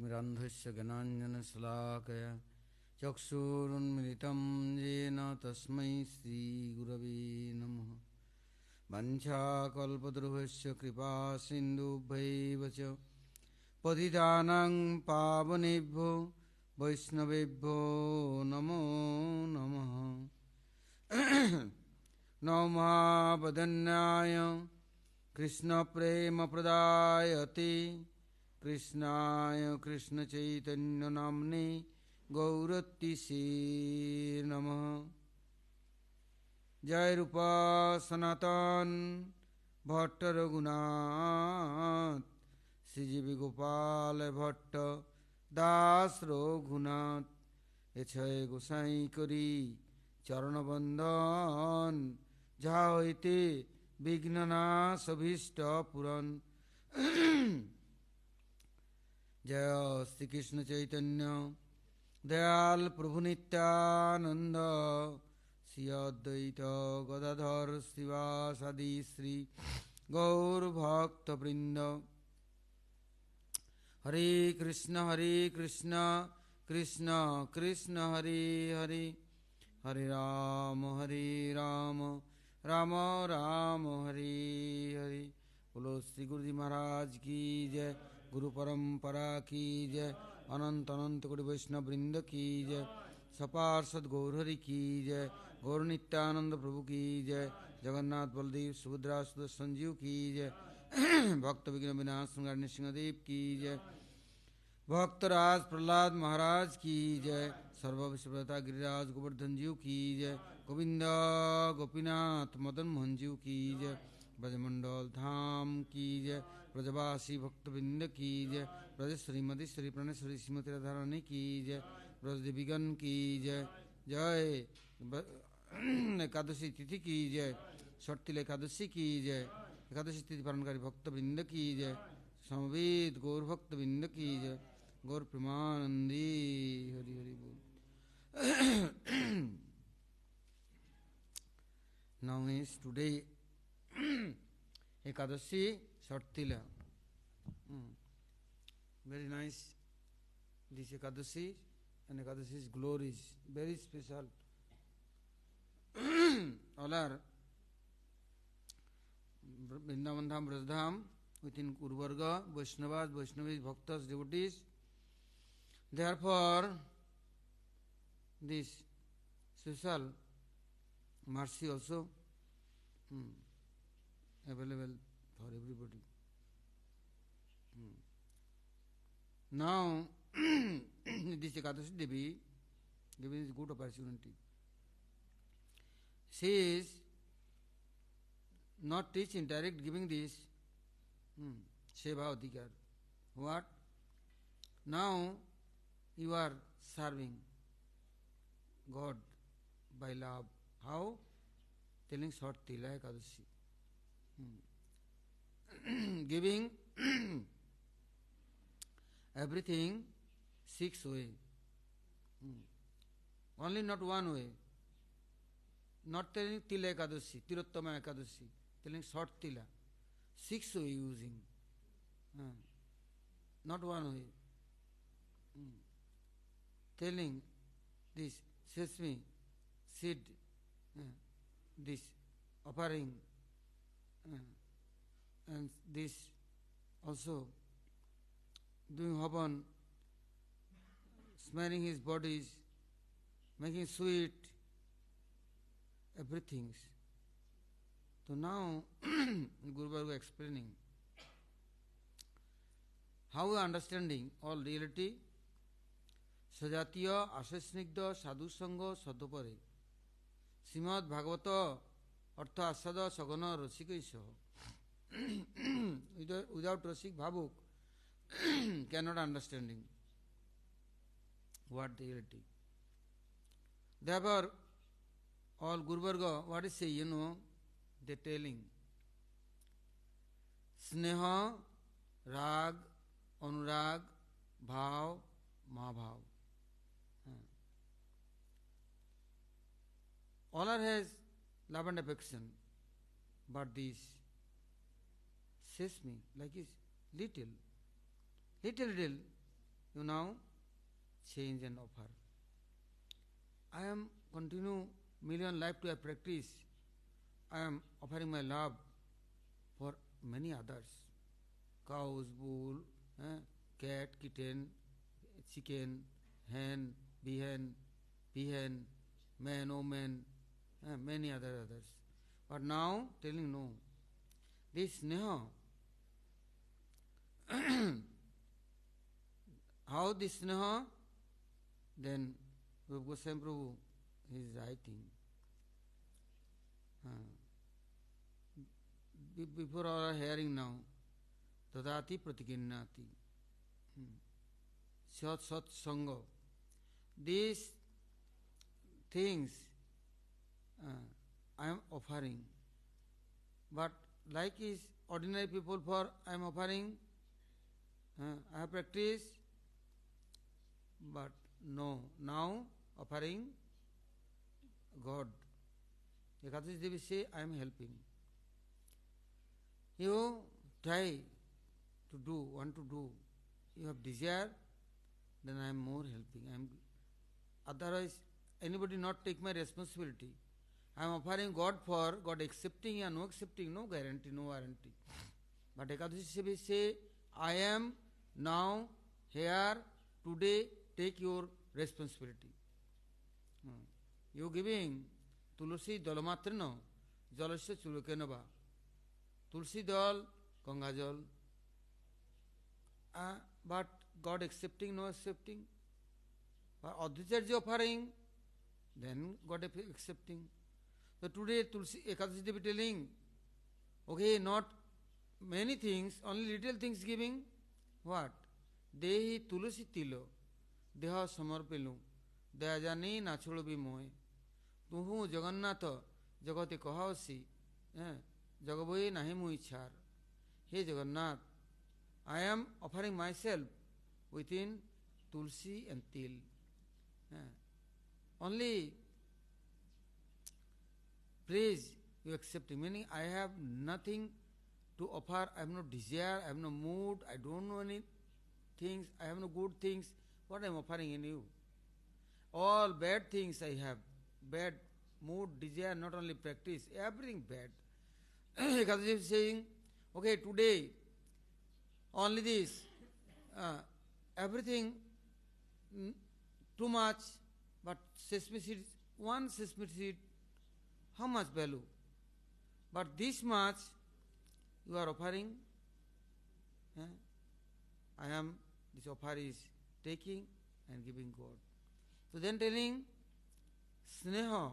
Speaker 3: तिमिरान्धस्य ज्ञानाञ्जनशलाकया चक्षुरुन्मिलितं येन तस्मै श्रीगुरवे नमः। वञ्चाकल्पतरुभ्यश्च कृपासिन्धुभ्यैव च पतितानां पावनेभ्यो वैष्णवेभ्यो नमो नमः। नमः कृष्णप्रेमप्रदायते कृष्णाय कृष्णचैतन्यनाम्ने गौरतिसे नमः। जय रूपा सनातन भट्ट रघुनाथ श्रीजीवी गोपाल भट्ट दास रघुनाथ एछय गोसाई करी चरण बंदन जहा हईते विघ्ननाश अभीष्ट पुरन। जय श्री कृष्ण चैतन्य दयाल प्रभु नित्यानंद श्री अद्वैत गदाधर श्रीवासादि श्री गौर भक्त वृंद। हरे कृष्ण कृष्ण कृष्ण हरे हरे हरे राम राम राम हरे हरे। बोलो श्री गुरु जी महाराज की जय, गुरु परंपरा की जय, अनंत अनंत कोटि वैष्णव वृंद की जय, सपार्षद गौरहरि की जय, गौर नित्यानंद प्रभु की जय, जगन्नाथ बलदेव सुभद्रा सुदर्शन जीव की जय, भक्त विघ्न विनाश नृसिंहदेव की जय, भक्तराज प्रहलाद महाराज की जय, सर्व विश्वव्रता गिरिराज गोवर्धन जीव की जय, गोविंद गोपीनाथ मदन मोहन जीव की जय, ब्रजमंडल धाम की जय, ब्रजवासी भक्तवृंद की जय, ब्रजेश्वरी मधेश्वरी प्रणेश्वरी श्रीमती राधारानी की जय, ब्रजदेवीगण की जय। जय एकादशी तिथि की जय, षट-तिला एकादशी की जय, एकादशी तिथि पालनकारी भक्तवृंद की जय, समवेत गौर भक्तवृंद की जय, गौर प्रेमानंदी हरि हरि बोल। Now is today Ekadashi षट-तिला. Very nice. This Ekadashi and Ekadashi's glories very special. All are Vrindavan Dham, Brajdham within Guru Varga, Vaishnavas, Vaishnavis, Bhaktas, devotees. Therefore, this special mercy also available for everybody. Now, this Ekadashi Devi giving this good opportunity. She is not teaching, direct giving this Seva Adhikar. What? Now you are serving God by love. How? Telling षट-तिला Ekadashi. Giving everything 6 ways. Only not one way. Not telling Tila Ekadashi, Tirottama Ekadashi. Telling षट-तिला. 6 way using. Not one way. Telling this sesame seed, this offering, and this also doing havan, smearing his bodies, making sweet, everything. So now Guru Bhargava explaining how we are understanding all reality. सजातीय आशस्निग्ध साधु संग सदोपरे श्रीमद् भागवत अर्थ आस्वाद सगन रसिक without रसिक भावुक cannot understanding what the reality. Therefore, all Guru Varga, what is say, they telling स्नेह राग अनुराग भाव महाभाव. All are has love and affection, but this says me like is little. you now change and offer. I am continue million life to have practice. I am offering my love for many others. Cows, bull, cat, kitten, chicken, hen, behen, peahen, man, woman, many others. But now telling no. This sneha, how this sneha, then Goswami Prabhu is writing. Before our hearing now, Tadati Pratiginnati, Sat Sangha. These things I am offering. But like is ordinary people for I am offering, I have practiced, but no, now offering God. Ekadashi Devi say, I am helping. You try to do, want to do, you have desire, then I am more helping. Otherwise, anybody not take my responsibility. I am offering God for God accepting and no accepting, no guarantee, no warranty. But Ekadashi Devi say, I am now here today, take your responsibility. You giving Tulsi Dalamatrino, Jalasya Chulukenava, Tulsi Dal, Gangajal. But God accepting, no accepting. But Adhicharya offering, then God accepting. So today Tulsi Ekadashi Devi telling, okay, not many things, only little things giving. What? Dehi Tulsi Tilo, Deha Samarpilu, Dayajani Nacholo Bimoy, Tuhu Jagannatha, Jagati Kohausi, Jagaboy Nahimu Ichar. Hey Jagannath, I am offering myself within Tulsi and Til. Only praise you accepting, meaning I have nothing to offer, I have no desire, I have no mood, I don't know any things, I have no good things. What I am offering in you? All bad things I have, bad mood, desire, not only practice, everything bad. Ekadashi is saying, okay, today, only this, everything too much, but sesame seed, one sesame seed, how much value? But this much you are offering, I am, this offer is taking and giving God. So then telling, sneha,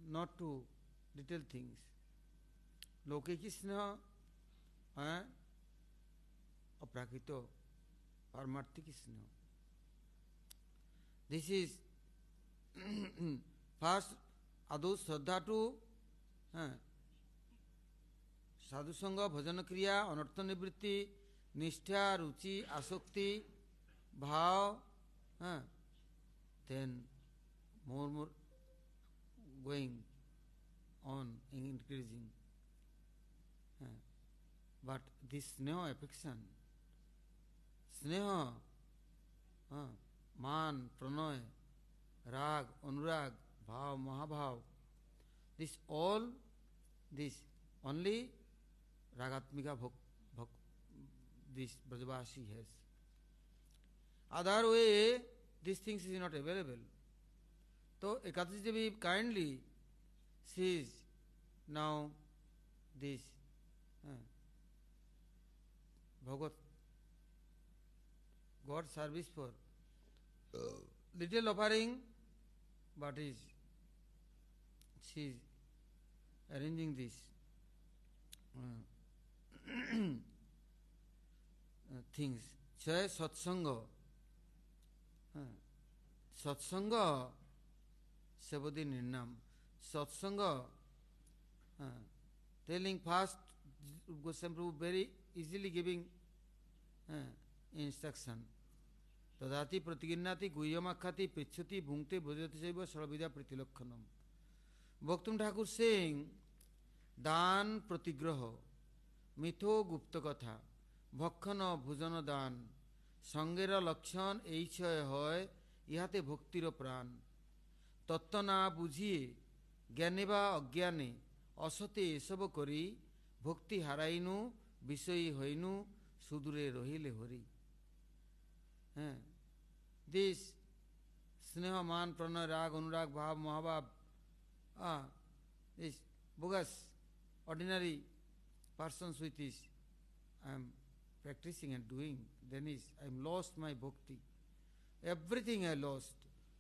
Speaker 3: not to little things. Lokeki sneha, aprakrito, paramarthiki sneha. This is first, adu shraddha to sadhu sangha, bhajana kriya, anartha nivritti, nishtha, ruchi, asakti, bhav, then more going on increasing. But this sneha affection, sneha, man, pranay, rag, anurag, bhav, mahabhav, this all, this only ragatmika this Brajavasi has. Other way, these things is not available. So Ekadashi Devi kindly sees now this Bhagavat, God service for little offering, but she is arranging this things. Chaya satsanga. Satsanga Sabadi Nirnam. Satsanga telling first, Goswami Prabhu very easily giving instruction. Tadati pratiginnati guhyamakhati prichati bhungte bhajati saiva sarvida pritilakhanam. Bhaktum Thakur saying, Dan pratigraha, mitho gupta katha, ভক্ষণ ভোজন দান সঙ্গের লক্ষণ এই ছয় হয় ইহাতে ভক্তির প্রাণ তত্ত্ব না বুঝিয়ে জ্ঞানে বা অজ্ঞানে অসতে এসব করি ভক্তি হারাইনু বিষয়ী হইনু সুদূরে রহিলে হরি হ্যাঁ দিস স্নেহ মান প্রণয় রাগ অনুরাগ ভাব মহাভাব this bogus ordinary persons with this I am practicing and doing, then is I am lost my bhakti. Everything I lost.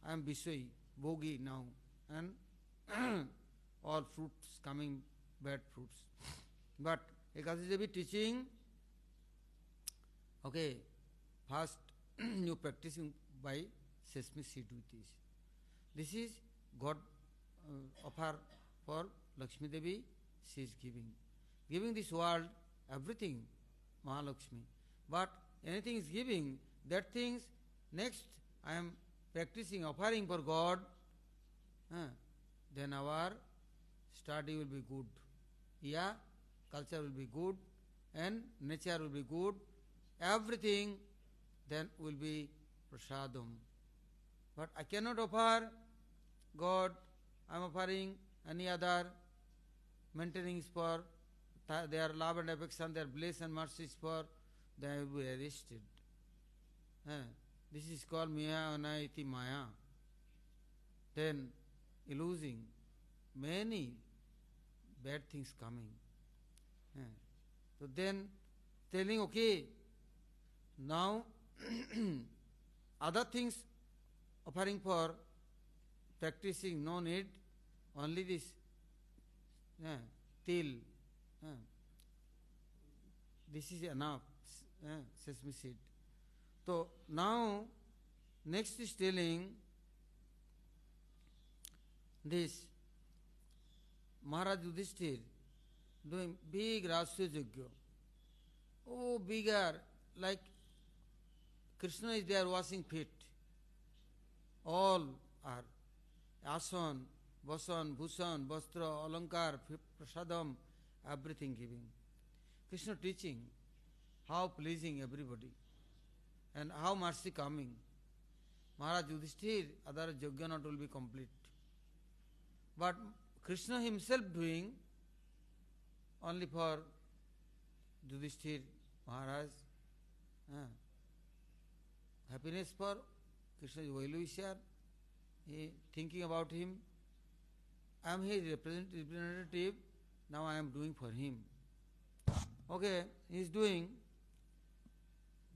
Speaker 3: I am Vishay, Bhogi now, and all fruits coming, bad fruits. But Ekadashi teaching, okay, first you practicing by sesame seed with this. This is God offer for Lakshmi Devi, she is giving. Giving this world, everything, Mahalakshmi. But anything is giving, that things, next I am practicing, offering for God, then our study will be good. Yeah, culture will be good, and nature will be good. Everything then will be prasadam. But I cannot offer God, I am offering any other maintainings for their love and affection, their bliss and mercies for, then I will be arrested. This is called Maya Anaiti Maya. Then losing many bad things coming. So then telling, okay, now other things offering for practicing, no need, only this till. This is enough, sesame seed. So now, next is telling this Maharaj Yudhishthir doing big Rasya Yajna. Oh, bigger, like Krishna is there washing feet. All are asan, vasan, bhusan, vastra, alankar, prasadam, everything giving. Krishna teaching how pleasing everybody and how mercy coming. Maharaj Yudhishthir, other yajna not will be complete. But Krishna himself doing only for Yudhishthir Maharaj. Happiness for Krishna is well-wisher. He thinking about him. I am his representative. Now I am doing for him. Okay, he is doing.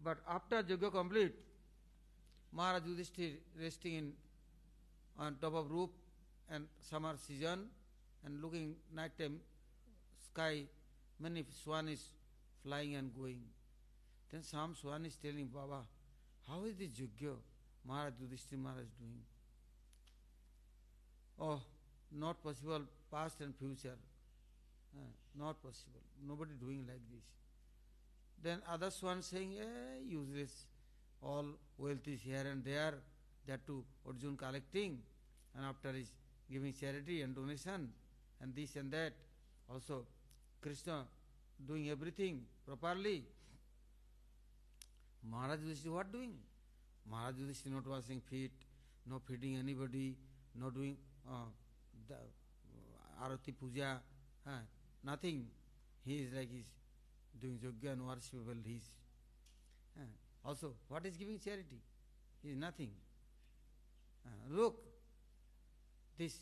Speaker 3: But after Yajna complete, Maharaj Yudhishthir resting on top of roof and summer season and looking night time sky, many swan is flying and going. Then some swan is telling Baba, how is this Yajna Maharaj Yudhishthir Maharaj doing? Oh, not possible, past and future. Not possible. Nobody doing like this. Then other swan saying, useless. All wealth is here and there. That too, Arjun collecting. And after is giving charity and donation. And this and that. Also, Krishna doing everything properly. Maharaj Yudhishthir what doing? Maharaj Yudhishthir not washing feet, no feeding anybody, no doing the arati puja, nothing. He is like he's doing yajna and worshipable. He is. Also, what is giving charity? He is nothing. Look, this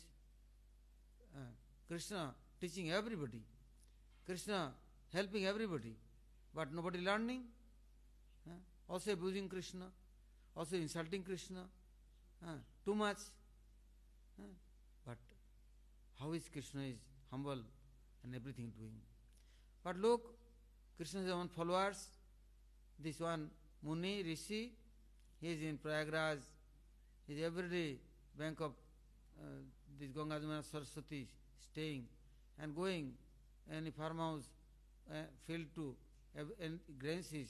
Speaker 3: Krishna teaching everybody, Krishna helping everybody, but nobody learning. Also abusing Krishna, also insulting Krishna, too much. But how is Krishna is humble and everything doing? But look, Krishna's own followers, this one Muni, Rishi, he is in Prayagraj, he is every day bank of this Ganga Jamuna Saraswati staying and going any farmhouse, field to grains is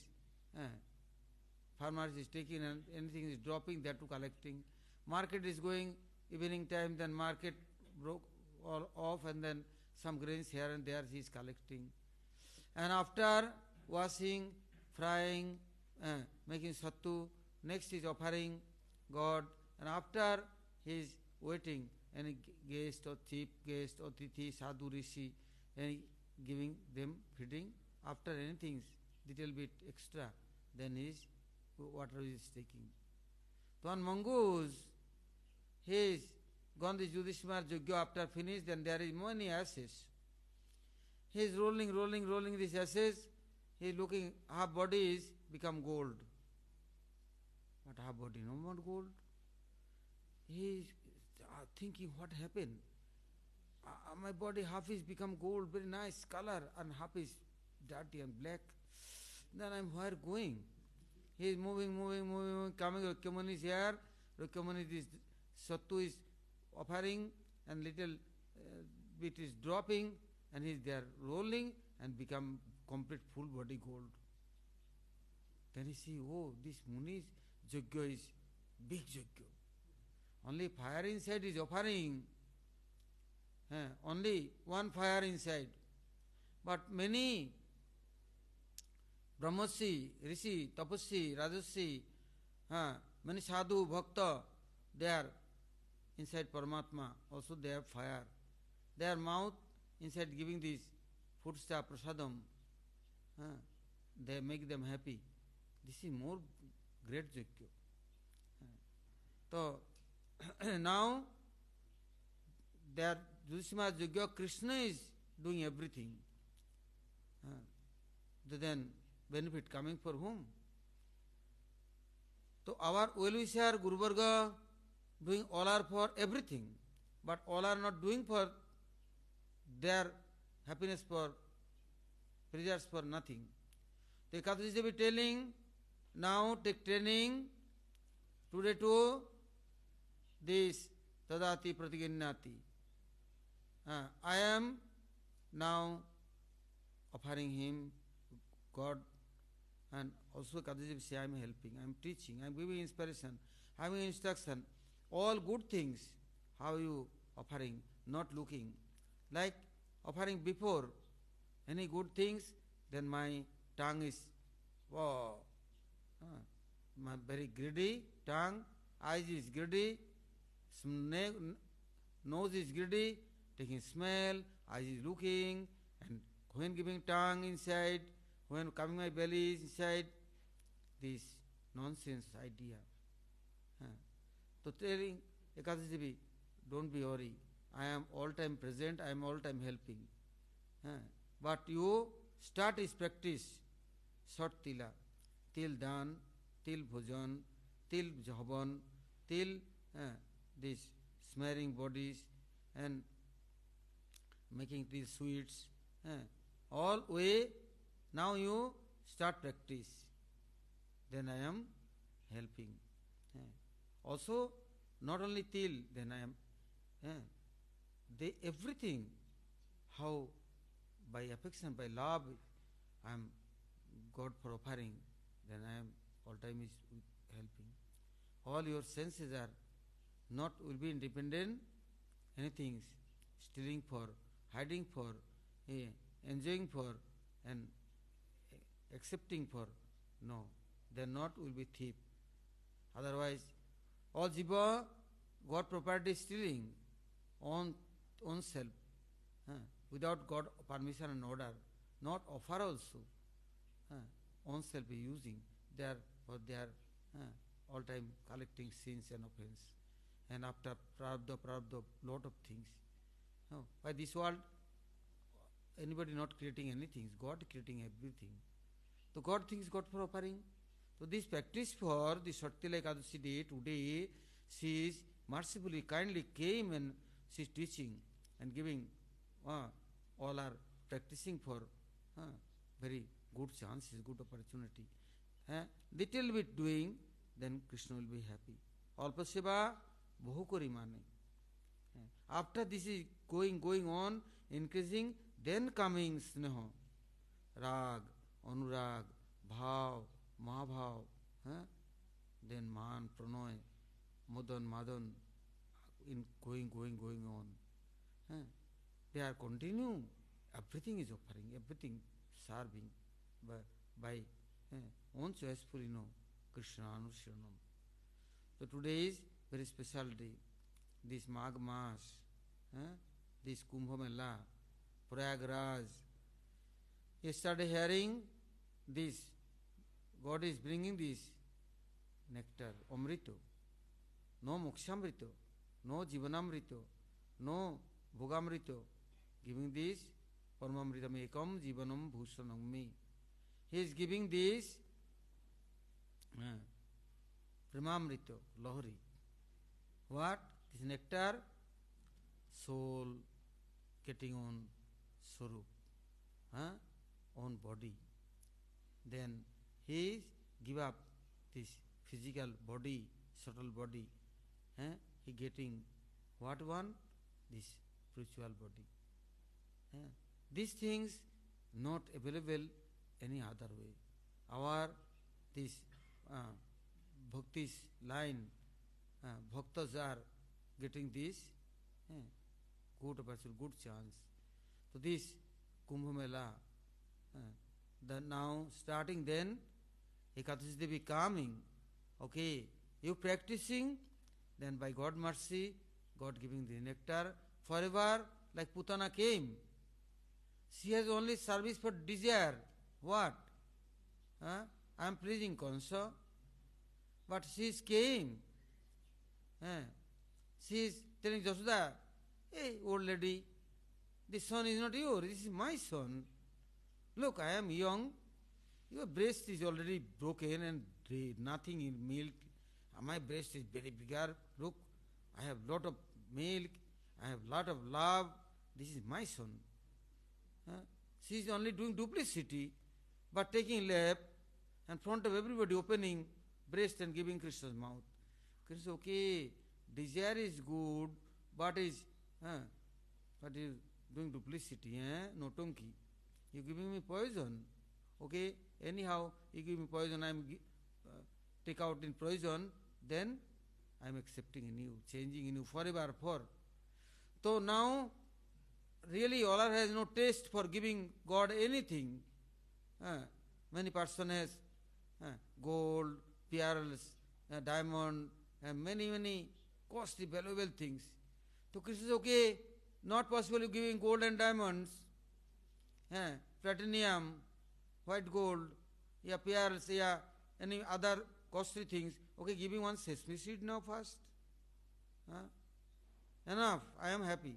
Speaker 3: farmers is taking and anything is dropping, that to collecting. Market is going evening time, then market broke all off and then some grains here and there he is collecting. And after washing, frying, making sattu, next is offering God, and after he is waiting, any guest or thief, guest or tithi, sadhu, rishi, and giving them feeding. After anything, little bit extra, then his water is taking. So one mongoose, he is gone the Yudhishthira Yajna after finished, then there is many ashes. He is rolling these ashes. He is looking, half body is become gold. But half body no more gold. He is thinking, what happened? My body half is become gold, very nice color, and half is dirty and black. Then I am where going? He is moving, coming. Rakyamuni is here. Rakyamuni is sattu is offering, and little bit is dropping, and he is there rolling and become complete full body gold. Then he see, oh, this Muni's Yajna is big Yajna. Only fire inside is offering. Only one fire inside. But many Brahmasi, Rishi, Tapassi, Rajasi, many sadhu, bhakta, they are inside Paramatma. Also they have fire. Their mouth inside giving this foodstuff, prasadam, they make them happy. This is more great Yajna. So now their Yudhishthira Yajna, Krishna is doing everything. Then benefit coming for whom? So our well-wisher Guru Varga doing all are for everything, but all are not doing for their happiness, for pleasures, for nothing. The Ekadashi will be telling, now take training today to this tadati pratiginnati. I am now offering him God, and also Ekadashi will say, I am helping, I am teaching, I am giving inspiration, I am giving instruction. All good things, how you offering, not looking. Like offering before any good things, then my tongue is, wow, my very greedy tongue, eyes is greedy, nose is greedy, taking smell, eyes is looking, and when giving tongue inside, when coming my belly is inside, this nonsense idea. So telling Ekadashi, don't be worried, I am all time present, I am all time helping. But you start his practice, Shat-tila, till dan, till bhojan, till jhavan, till this smearing bodies and making these sweets. All way, now you start practice. Then I am helping. Also, not only till, then I am, they everything, how by affection, by love, I am God for offering, then I am all time is helping. All your senses are not will be independent, anything stealing for, hiding for, enjoying for, and accepting for. No, they not will be thief. Otherwise, all jiva, God property stealing on self, without God permission and order, not offer also, own self using, they are all time collecting sins and offense, and after prarabdha, lot of things. By this world, anybody not creating anything, God creating everything. So God thinks God for offering. So this practice for the Shat-tila Ekadashi day, today, she is mercifully, kindly came and she is teaching and giving, all are practicing for very good chances, good opportunity. Little bit doing, then Krishna will be happy. Alpa seva bahu kori mane. After this is going on, increasing, then coming sneha, rag, anurag, bhav, mahabhav, then man, pranoy, modan, madan, in going on. They are continuing, everything is offering, everything serving by own choicefully, Krishna Anusharanam. So today is very special day, this Magh Mas, this Kumbh Mela, Prayagraj. Yesterday hearing this, God is bringing this nectar, Amrito, no Mokshamrito, no Jivanamrito, no Bhogamrito, giving this Paramamritam Ekam Jivanam Bhushanam Me. He is giving this Premamrito, Lohari. What? This nectar, soul getting on Swarup, on body. Then he give up this physical body, subtle body. He getting what one? This spiritual body. These things not available any other way. Our this bhakti's line, bhaktas are getting this good opportunity, good chance. So this Kumbh Mela, now starting then, Ekadashi Devi coming, okay, you practicing, then by God mercy, God giving the nectar, forever like Putana came. She has only service for desire. What? I am pleasing Kansa. But she came. She is telling Josuda, hey, old lady, this son is not yours, this is my son. Look, I am young. Your breast is already broken and nothing in milk. My breast is very bigger. Look, I have lot of milk. I have lot of love. This is my son. She is only doing duplicity, but taking lap and front of everybody opening breast and giving Krishna's mouth. Krishna, okay, desire is good, but is doing duplicity, notonki. You giving me poison, okay? Anyhow, you give me poison, I am take out in poison, then I am accepting in you, changing in you forever for. So now, really, Allah has no taste for giving God anything. Many person has gold, pearls, diamond, and many costly, valuable things. So Krishna says, okay, not possible you giving gold and diamonds, platinum, white gold, pearls, any other costly things. Okay, giving one sesame seed now first. Enough, I am happy.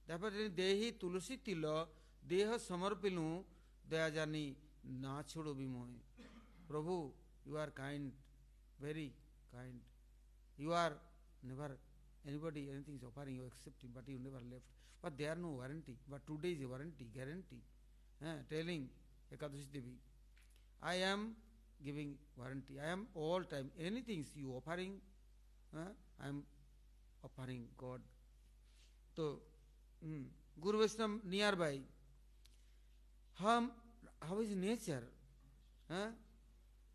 Speaker 3: Therefore, Dehi Tulasi Tila, Deha Samarpilu, Dayajani, Nachodo Bimoy. Prabhu, you are kind, very kind. You are never, anybody, anything is offering, you accepting, but you never left. But there are no warranty. But today is a warranty, guarantee. Telling Ekadashi Devi, I am giving warranty. I am all time, anything you offering, I am offering God. So, Guru Vaishnava nearby. How is nature?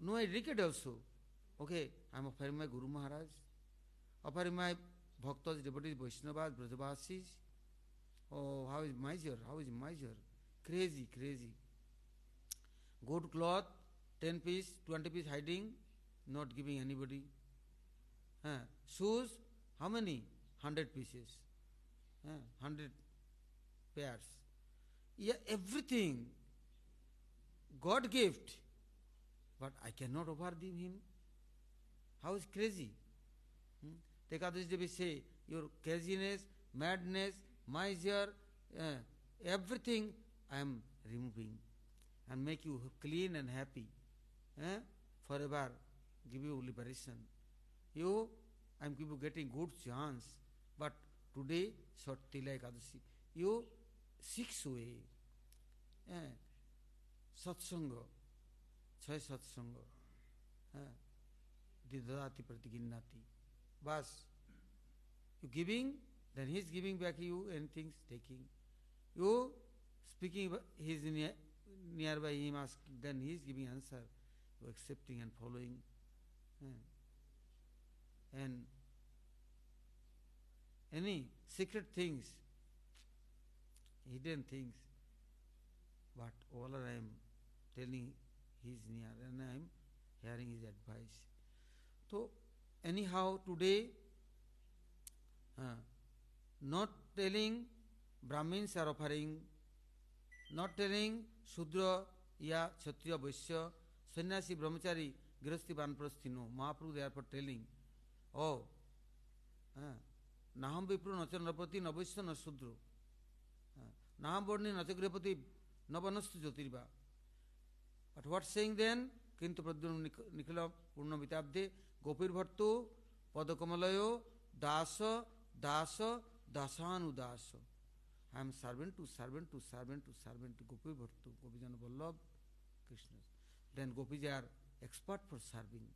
Speaker 3: No, I decade also. Okay, I am offering my Guru Maharaj, offering my Bhaktas, devotees, Vaishnavas, Brajavasis. Oh, how is miser? How is miser? Crazy. Good cloth, 10 piece, 20 piece hiding, not giving anybody. Shoes, how many? 100 pieces. 100 pairs. Everything. God gift. But I cannot offer him. How is crazy? Ekadashi Devi say, your craziness, madness, miser, everything I am removing and make you clean and happy. Forever give you liberation. I am getting good chance. But today, Shat-tila Ekadashi, you 6 way. Satsanga, 6 satsanga. Didadati pratiginnati. Bas, you giving, then he is giving back you anything, taking. You speaking, he is nearby him asking, then he is giving answer. You accepting and following. And any secret things, hidden things, but all I am telling he is near and I am hearing his advice. So anyhow today, not telling Brahmins are offering, not telling Shudra, Ya, Kshatriya, Vaishya, Sannyasi, Brahmachari, Grihasti, Vanprasthi, no. Mahaprabhu therefore telling, oh, Naham Vipru, Nacha Narpati, Navaishya, Nasudru. Naham Bodni, Nacha Grihapati, Navanastu Jyotirva. But what saying then? Kintu Pradhyam Nikala Purna Vitabde, Gopir Bhattu, Padakamalayo, Dasa, Dasa, Dasanu Dasa. I am servant to servant to servant to servant to Gopi Bhattu, Gopijana Vallabh, Krishna. Then Gopis are expert for serving.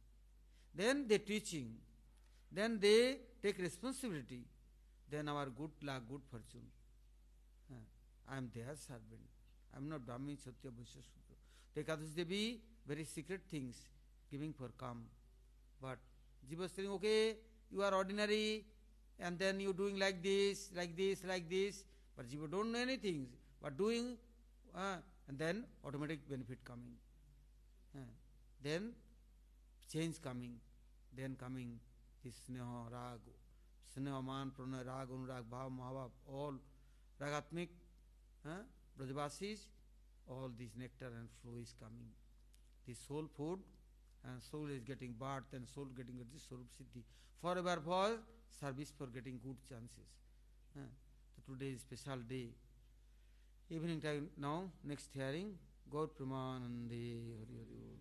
Speaker 3: Then they teaching. Then they take responsibility. Then our good luck, good fortune. I am their servant. I am not Brahmin, Kshatriya, Vaishya, Shudra. The Ekadashi Devi, very secret things, giving for come. But Jiva is telling, okay, you are ordinary, and then you doing like this, like this, like this. But Jiva don't know anything, but doing, and then automatic benefit coming. Then change coming. Then coming this Sneha, Rag, Sneha, Man, Pranay, Rag, Anurag, Bhav, Mahabhav, all Ragatmik, Brajavasis, all this nectar and flow is coming. This soul food, and soul is getting birth, and soul getting this Swarup Siddhi. Forever for service for getting good chances. So today is special day. Evening time now, next hearing, Gaur Premananda, Hari Hari.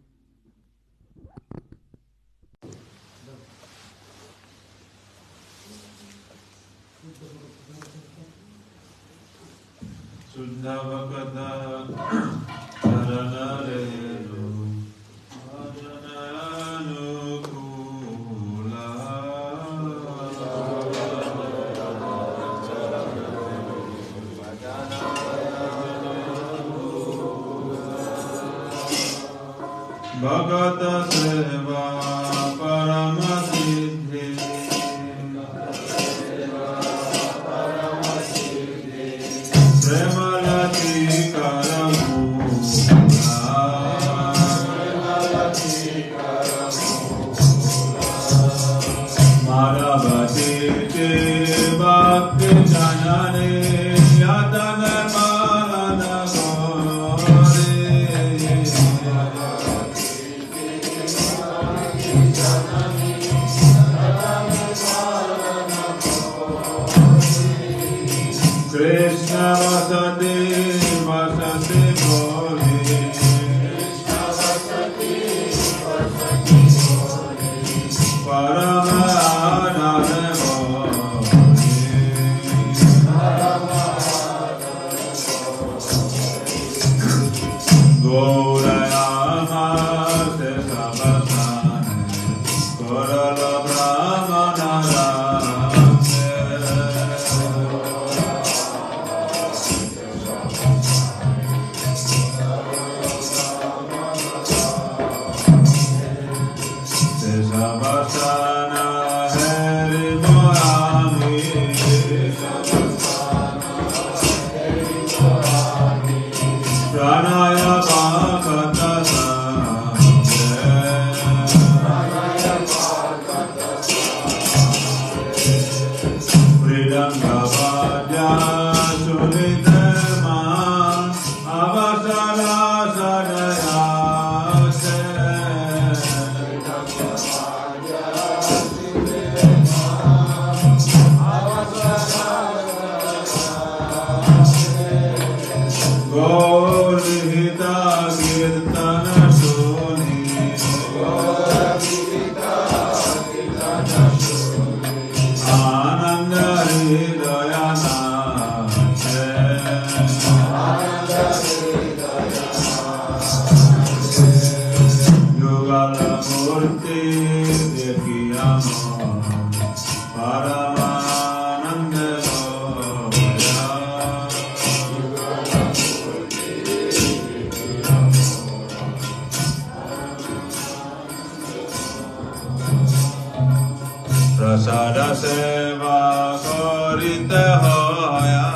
Speaker 4: Suddha Bhakta Charana Renu Bhajana Anukula Bhagata Seva Parama Siddhi Premalati Karamula Madhavati Te Bhakti Janane Yatana Malana Krishna Vasati Vasati Boli Krishna Vasati Vasati Boli Paramadana Boli Paramadana Boli Gaurayama Se Sabasane Gaurala Brahmanara Prasada seva korite hoya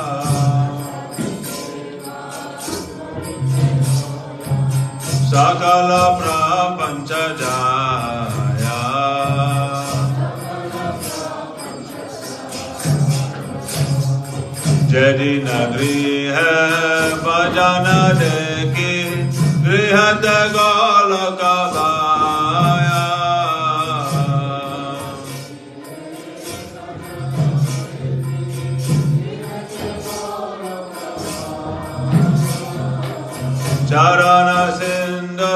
Speaker 4: Saka Sakala prapancha jaya Jadi nagri hai bhajana deki Grihat golaka bhaya Charana Sindhu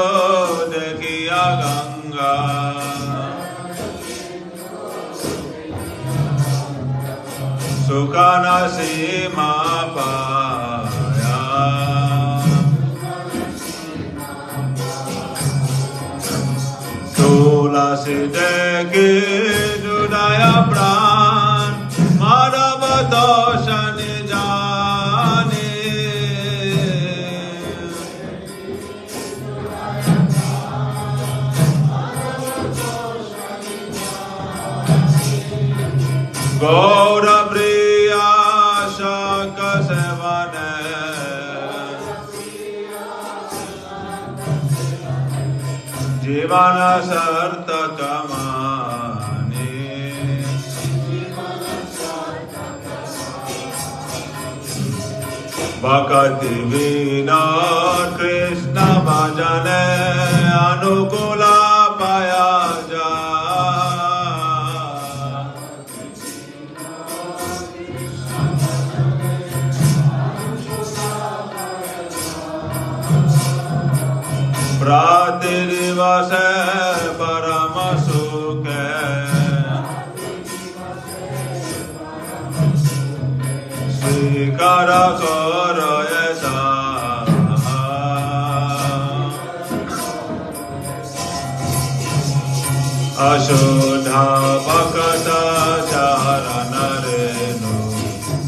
Speaker 4: Dekiya Ganga Sukhana Sima Paya Tulasi Deki Judaya Pran Madhava Dosha Nijani Gaura Priya Shaka Sevane Jivana Sarta Kamani Bhakti Vina Krishna Bhajane Anukula Payaja Prati Divase Paramasuke Svikara Karayasa Ashodha Bhakta Charana Renu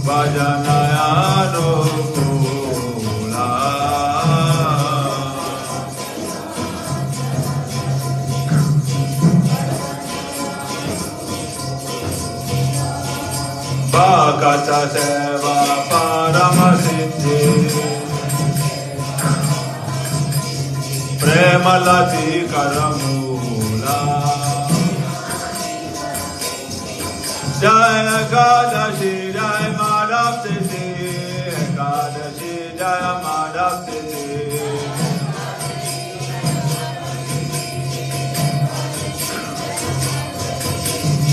Speaker 4: Vajanayano Bhakta Seva Paramasiddhi Premalati Karamula Jai Ekadashi Jai Maharaj.Shat-tila Ekadashi Jai Maharaj.Shat-tila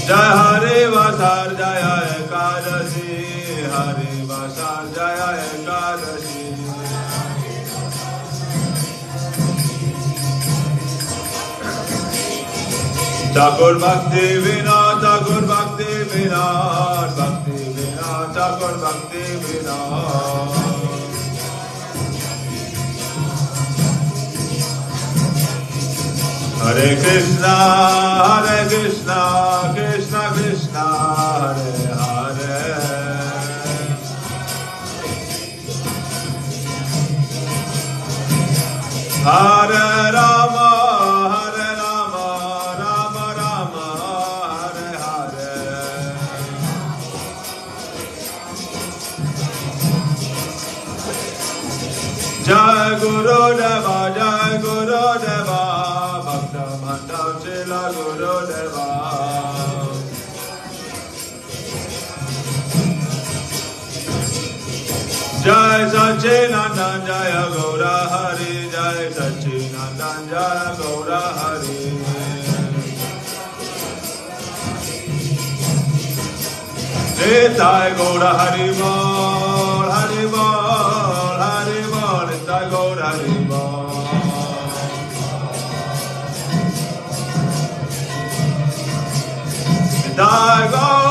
Speaker 4: Jai Hari Vasar Jaya Ekadashi Hari Vasar Jaya Ekadashi Thakur Bhakti Vinod Thakur Bhakti Vinod Bhakti Vinod Thakur Bhakti Vinod Hare Krishna Krishna Krishna Hare Hare Hare Rama Rama Rama Hare Hare Jai Guru Deva Bandhav Chila Guru Deva Jai Sachinandan Jaya Gaura Hari Jai Sachinandan Jaya Gaura Hari Nitai Gaura Hari Bol Hari Bol Hari Bol Nitai Gaura Hari Bol Nitai Gaura